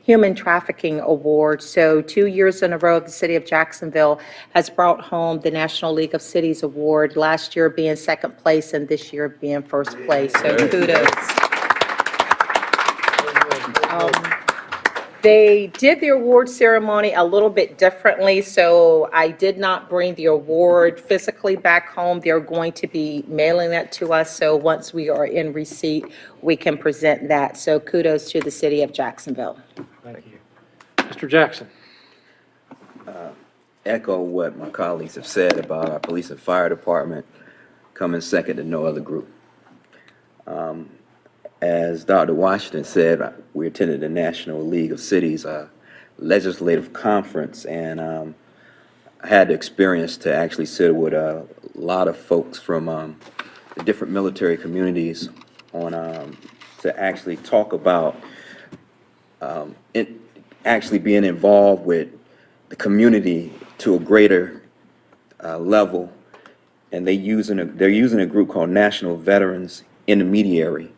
S4: Human Trafficking Award. So 2 years in a row, the city of Jacksonville has brought home the National League of Cities Award, last year being second place and this year being first place. So kudos. They did the award ceremony a little bit differently, so I did not bring the award physically back home. They're going to be mailing that to us, so once we are in receipt, we can present that. So kudos to the city of Jacksonville.
S2: Thank you. Mr. Jackson.
S10: Echo what my colleagues have said about our police and fire department coming second to no other group. As Dr. Washington said, we attended the National League of Cities legislative conference, and I had the experience to actually sit with a lot of folks from the different military communities on to actually talk about actually being involved with the community to a greater level, and they're using a group called National Veterans Intermediary,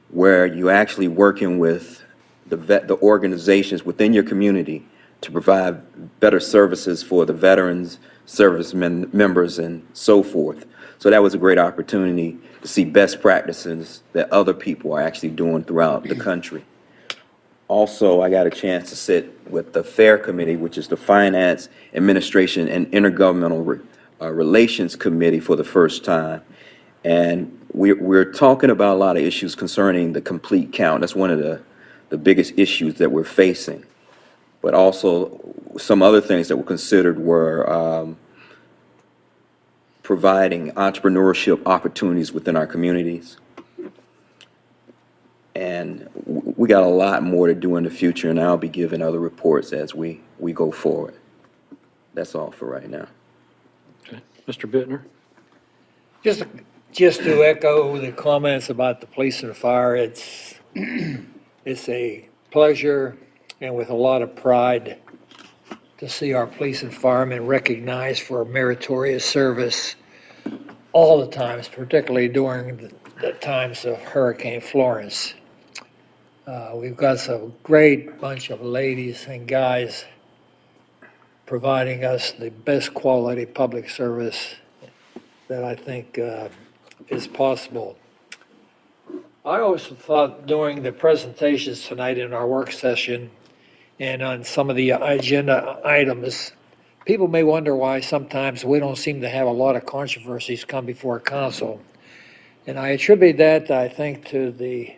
S10: where you're actually working with the organizations within your community to provide better services for the veterans, servicemen members, and so forth. So that was a great opportunity to see best practices that other people are actually doing throughout the country. Also, I got a chance to sit with the FAIR Committee, which is the Finance, Administration, and Intergovernmental Relations Committee for the first time. And we're talking about a lot of issues concerning the complete count. That's one of the biggest issues that we're facing. But also, some other things that were considered were providing entrepreneurship opportunities within our communities. And we got a lot more to do in the future, and I'll be giving other reports as we go forward. That's all for right now.
S2: Okay. Mr. Bittner.
S22: Just Just to echo the comments about the police and fire, it's a pleasure and with a lot of pride to see our police and firemen recognized for meritorious service all the times, particularly during the times of Hurricane Florence. We've got some great bunch of ladies and guys providing us the best quality public service that I think is possible. I also thought during the presentations tonight in our work session and on some of the agenda items, people may wonder why sometimes we don't seem to have a lot of controversies come before council. And I attribute that, I think, to the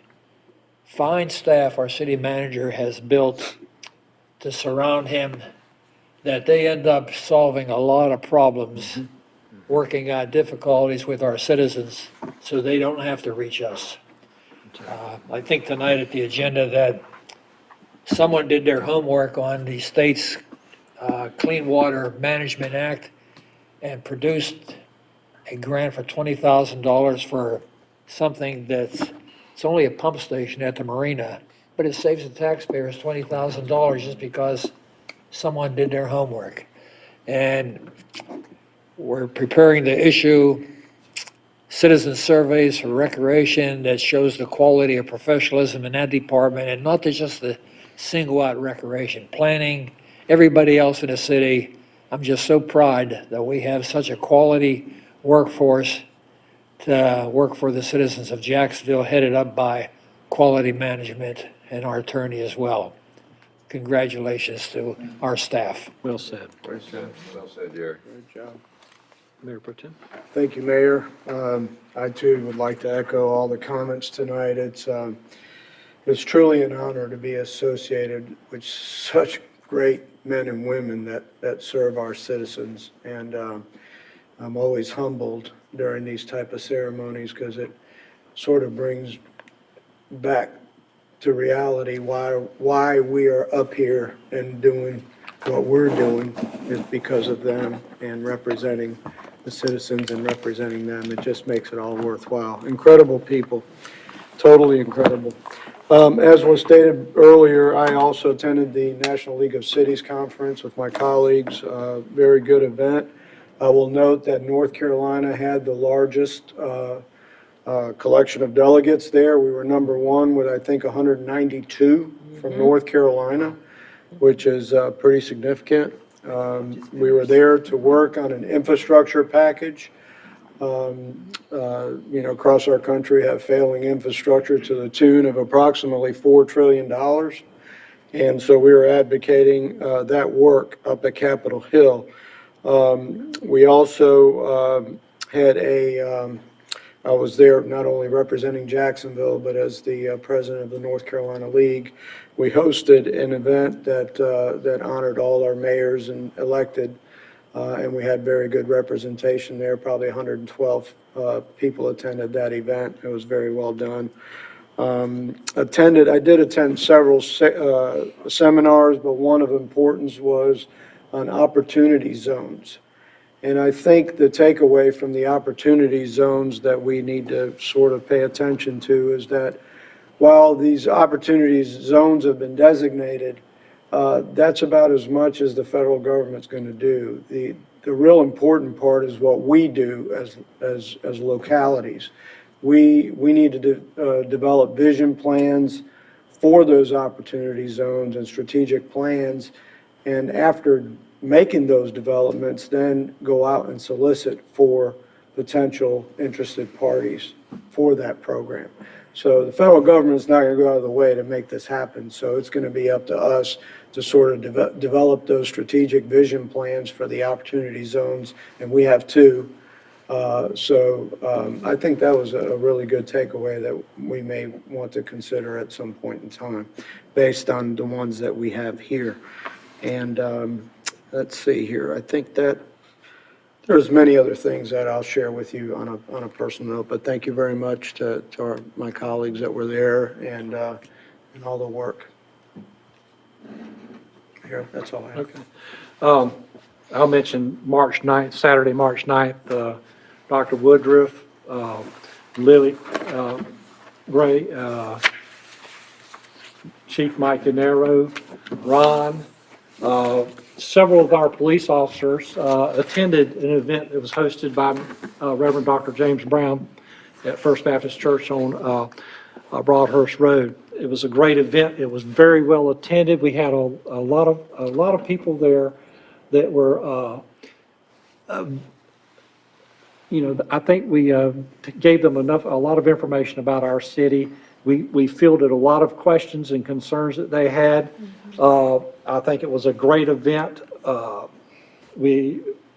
S22: fine staff our city manager has built to surround him, that they end up solving a lot of problems, working out difficulties with our citizens so they don't have to reach us. I think tonight at the agenda that someone did their homework on the state's Clean Water Management Act and produced a grant for $20,000 for something it's only a pump station at the marina, but it saves the taxpayers $20,000 just because someone did their homework. And we're preparing to issue citizen surveys for recreation that shows the quality of professionalism in that department, and not just the single out recreation planning, everybody else in the city. I'm just so proud that we have such a quality workforce to work for the citizens of Jacksonville, headed up by quality management and our attorney as well. Congratulations to our staff.
S2: Well said.
S5: Well said, Jerry.
S9: Great job.
S2: Mayor Pro Tem.
S9: Thank you, Mayor. I too would like to echo all the comments tonight. It's truly an honor to be associated with such great men and women that serve our citizens. And I'm always humbled during these type of ceremonies because it sort of brings back to reality why we are up here and doing what we're doing is because of them and representing the citizens and representing them. It just makes it all worthwhile. Incredible people, totally incredible. As was stated earlier, I also attended the National League of Cities Conference with my colleagues. Very good event. I will note that North Carolina had the largest collection of delegates there. We were number one with, I think, 192 from North Carolina, which is pretty significant. We were there to work on an infrastructure package. Across our country have failing infrastructure to the tune of approximately $4 trillion. And so we were advocating that work up at Capitol Hill. We also had I was there not only representing Jacksonville, but as the president of the North Carolina League. We hosted an event that honored all our mayors and elected, and we had very good representation there. Probably 112 people attended that event. It was very well done. I did attend several seminars, but one of importance was on opportunity zones. And I think the takeaway from the opportunity zones that we need to sort of pay attention to is that while these opportunity zones have been designated, that's about as much as the federal government's going to do. The real important part is what we do as localities. We need to develop vision plans for those opportunity zones and strategic plans, and after making those developments, then go out and solicit for potential interested parties for that program. So the federal government's not going to go out of the way to make this happen. So it's going to be up to us to sort of develop those strategic vision plans for the opportunity zones, and we have two. I think that was a really good takeaway that we may want to consider at some point in time based on the ones that we have here. And let's see here. I think that there's many other things that I'll share with you on a personal note, but thank you very much to my colleagues that were there and all the work. Here, that's all I have.
S2: Okay. I'll mention March 9th, Saturday, March 9th, Dr. Woodruff Lily Gray, Chief Mike Gennaro, Ron, several of our police officers attended an event that was hosted by Reverend Dr. James Brown at First Baptist Church on Broadhurst Road. It was a great event. It was very well attended. We had a lot of people there that were, I think we gave them a lot of information about our city. We fielded a lot of questions and concerns that they had. I think it was a great event.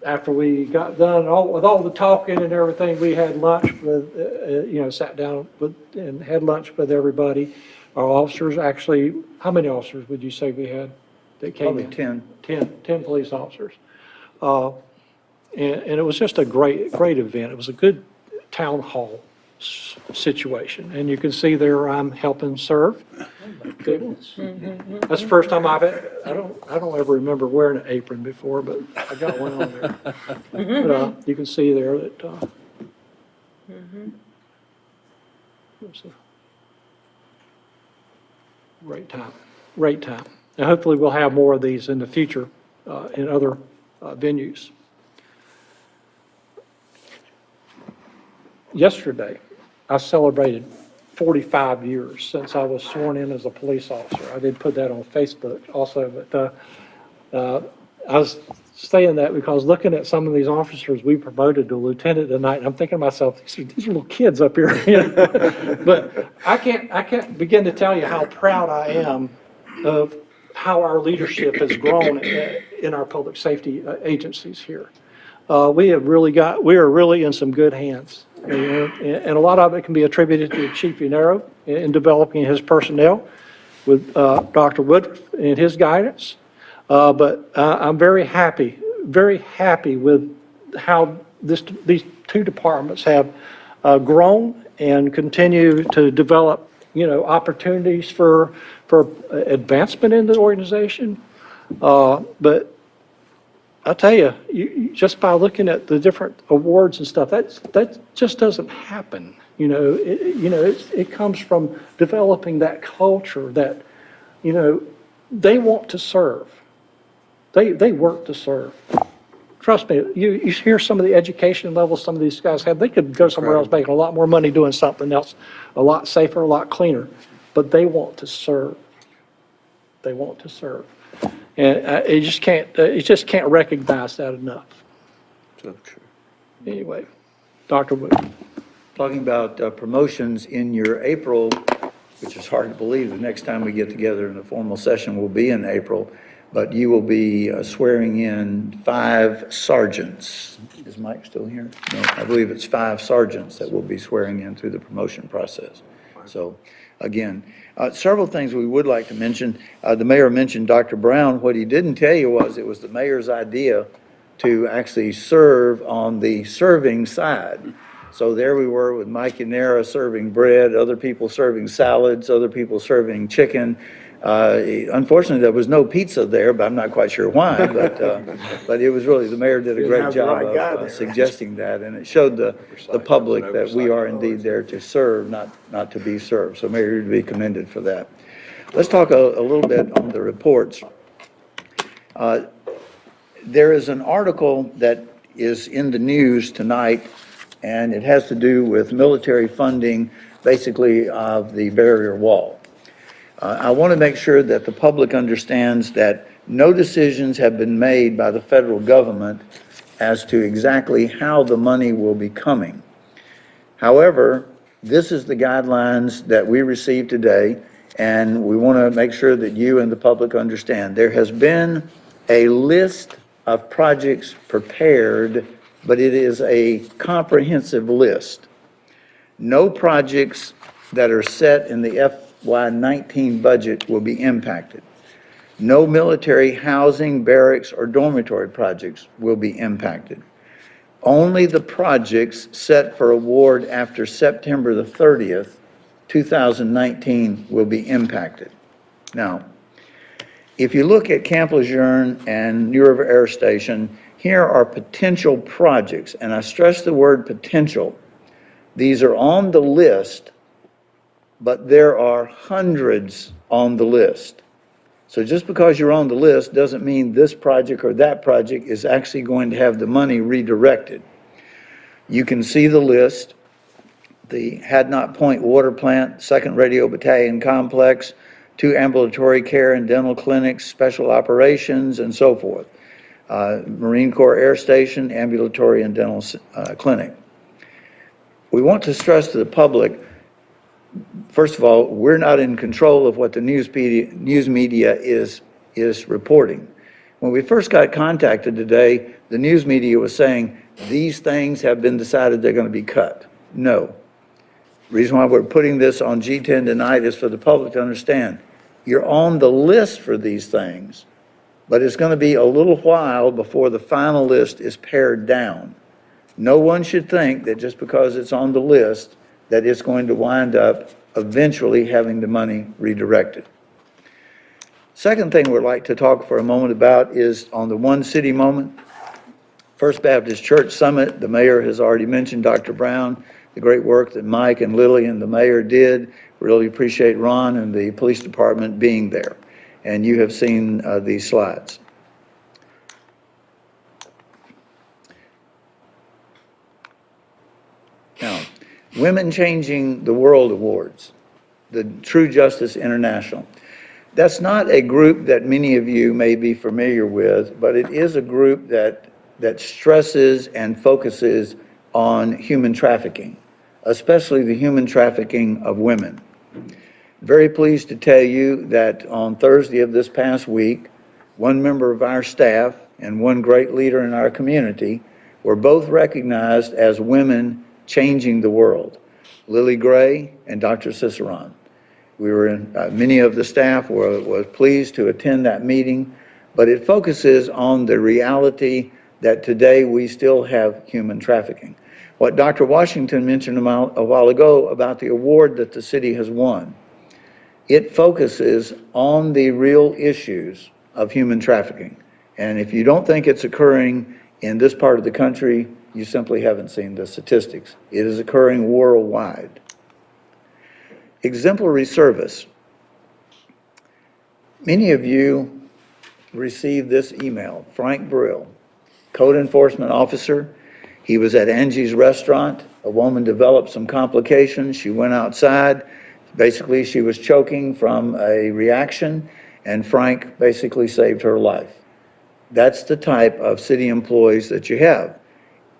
S2: After we got done with all the talking and everything, we had lunch with, sat down and had lunch with everybody. Our officers actually, how many officers would you say we had that came in?
S21: Probably
S2: 10 police officers. And it was just a great event. It was a good town hall situation. And you can see there I'm helping serve. That's the first time I don't ever remember wearing an apron before, but I got one on there. But you can see there that it was a great time. And hopefully we'll have more of these in the future in other venues. Yesterday, I celebrated 45 years since I was sworn in as a police officer. I did put that on Facebook also, but I was saying that because looking at some of these officers we promoted to lieutenant tonight, I'm thinking to myself, these are little kids up here. But I can't begin to tell you how proud I am of how our leadership has grown in our public safety agencies here. We are really in some good hands. And a lot of it can be attributed to Chief Gennaro in developing his personnel with Dr. Woodruff and his guidance. But I'm very happy with how these two departments have grown and continue to develop, opportunities for advancement in the organization. But I tell you, just by looking at the different awards and stuff, that just doesn't happen. It comes from developing that culture that, they want to serve. They work to serve. Trust me, you hear some of the education levels some of these guys have. They could go somewhere else making a lot more money doing something else, a lot safer, a lot cleaner. But they want to serve. They want to serve. And you just can't recognize that enough.
S21: So true.
S2: Anyway, Dr. Wood.
S21: Talking about promotions in your April, which is hard to believe, the next time we get together in a formal session will be in April, but you will be swearing in 5 sergeants. Is Mike still here? No, I believe it's 5 sergeants that will be swearing in through the promotion process. So, again, several things we would like to mention. The mayor mentioned Dr. Brown. What he didn't tell you was it was the mayor's idea to actually serve on the serving side. So there we were with Mike and Nara serving bread, other people serving salads, other people serving chicken. Unfortunately, there was no pizza there, but I'm not quite sure why. But it was really, the mayor did a great job of suggesting that, and it showed the public that we are indeed there to serve, not to be served. So Mayor, you're to be commended for that. Let's talk a little bit on the reports. There is an article that is in the news tonight, and it has to do with military funding, basically of the barrier wall. I want to make sure that the public understands that no decisions have been made by the federal government as to exactly how the money will be coming. However, this is the guidelines that we received today, and we want to make sure that you and the public understand. There has been a list of projects prepared, but it is a comprehensive list. No projects that are set in the FY19 budget will be impacted. No military housing, barracks, or dormitory projects will be impacted. Only the projects set for award after September the 30th, 2019 will be impacted. Now, if you look at Camp Lejeune and New River Air Station, here are potential projects, and I stress the word potential. These are on the list, but there are hundreds on the list. So just because you're on the list doesn't mean this project or that project is actually going to have the money redirected. You can see the list: the Hadnot Point Water Plant, 2nd Radio Battalion Complex, 2 ambulatory care and dental clinics, special operations, and so forth. Marine Corps Air Station, ambulatory and dental clinic. We want to stress to the public, first of all, we're not in control of what the news media is reporting. When we first got contacted today, the news media was saying, these things have been decided they're going to be cut. No. The reason why we're putting this on G10 tonight is for the public to understand, you're on the list for these things, but it's going to be a little while before the final list is pared down. No one should think that just because it's on the list that it's going to wind up eventually having the money redirected. Second thing we'd like to talk for a moment about is on the One City moment. First Baptist Church Summit, the mayor has already mentioned Dr. Brown, the great work that Mike and Lily and the mayor did. Really appreciate Ron and the police department being there. And you have seen these slides. Now, Women Changing the World Awards, the True Justice International. That's not a group that many of you may be familiar with, but it is a group that stresses and focuses on human trafficking, especially the human trafficking of women. Very pleased to tell you that on Thursday of this past week, one member of our staff and one great leader in our community were both recognized as women changing the world, Lily Gray and Dr. Ciceron. We were in, many of the staff were pleased to attend that meeting, but it focuses on the reality that today we still have human trafficking. What Dr. Washington mentioned a while ago about the award that the city has won, it focuses on the real issues of human trafficking. And if you don't think it's occurring in this part of the country, you simply haven't seen the statistics. It is occurring worldwide. Exemplary service. Many of you received this email. Frank Brill, code enforcement officer. He was at Angie's restaurant. A woman developed some complications. She went outside. Basically, she was choking from a reaction, and Frank basically saved her life. That's the type of city employees that you have.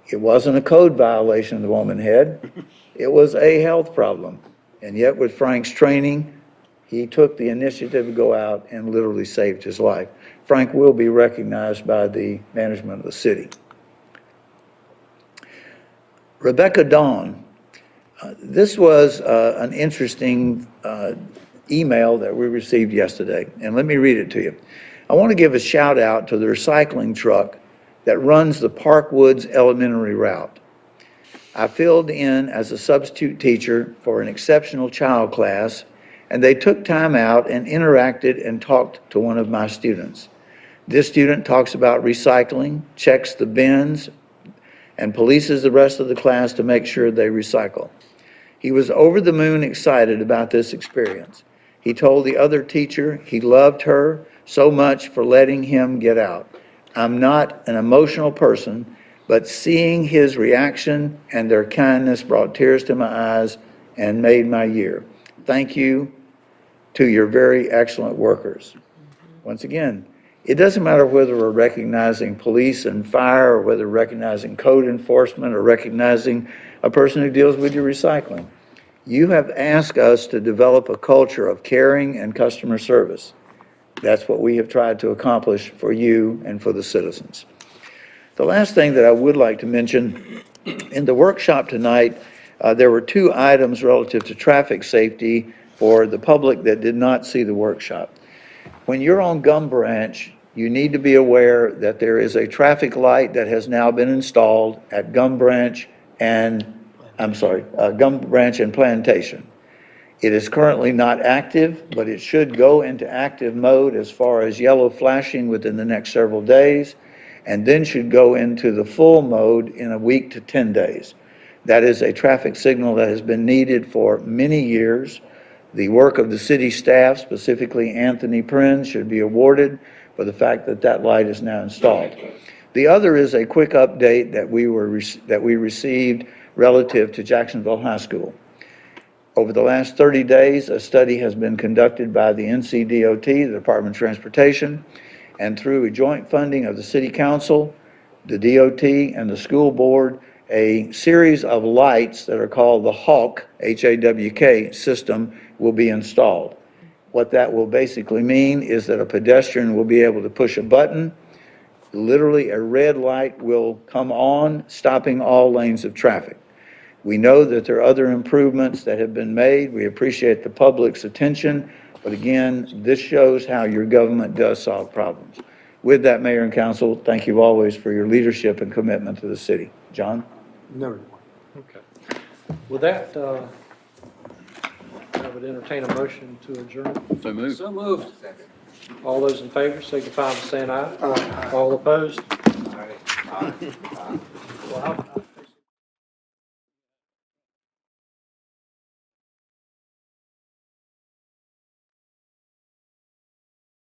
S21: It wasn't a code violation the woman had. It was a health problem. And yet with Frank's training, he took the initiative to go out and literally saved his life. Frank will be recognized by the management of the city. Rebecca Dawn. This was an interesting email that we received yesterday, and let me read it to you. I want to give a shout out to the recycling truck that runs the Parkwoods Elementary route. I filled in as a substitute teacher for an exceptional child class, and they took time out and interacted and talked to one of my students. This student talks about recycling, checks the bins, and polices the rest of the class to make sure they recycle. He was over the moon excited about this experience. He told the other teacher he loved her so much for letting him get out. I'm not an emotional person, but seeing his reaction and their kindness brought tears to my eyes and made my year. Thank you to your very excellent workers. Once again, it doesn't matter whether we're recognizing police and fire, or whether recognizing code enforcement, or recognizing a person who deals with your recycling. You have asked us to develop a culture of caring and customer service. That's what we have tried to accomplish for you and for the citizens. The last thing that I would like to mention, in the workshop tonight, there were 2 items relative to traffic safety for the public that did not see the workshop. When you're on Gum Branch, you need to be aware that there is a traffic light that has now been installed at Gum Branch and Plantation. It is currently not active, but it should go into active mode as far as yellow flashing within the next several days, and then should go into the full mode in a week to 10 days. That is a traffic signal that has been needed for many years. The work of the city staff, specifically Anthony Prinz, should be awarded for the fact that that light is now installed. The other is a quick update that we received relative to Jacksonville High School. Over the last 30 days, a study has been conducted by the NCDOT, the Department of Transportation, and through a joint funding of the City Council, the DOT, and the school board, a series of lights that are called the HAWK, H-A-W-K system will be installed. What that will basically mean is that a pedestrian will be able to push a button. Literally, a red light will come on, stopping all lanes of traffic. We know that there are other improvements that have been made. We appreciate the public's attention, but again, this shows how your government does solve problems. With that, Mayor and Council, thank you always for your leadership and commitment to the city. John?
S2: No. Okay. With that, I would entertain a motion to adjourn.
S7: So moved.
S22: So moved.
S2: All those in favor signify by saying aye. Aye. All opposed? Well,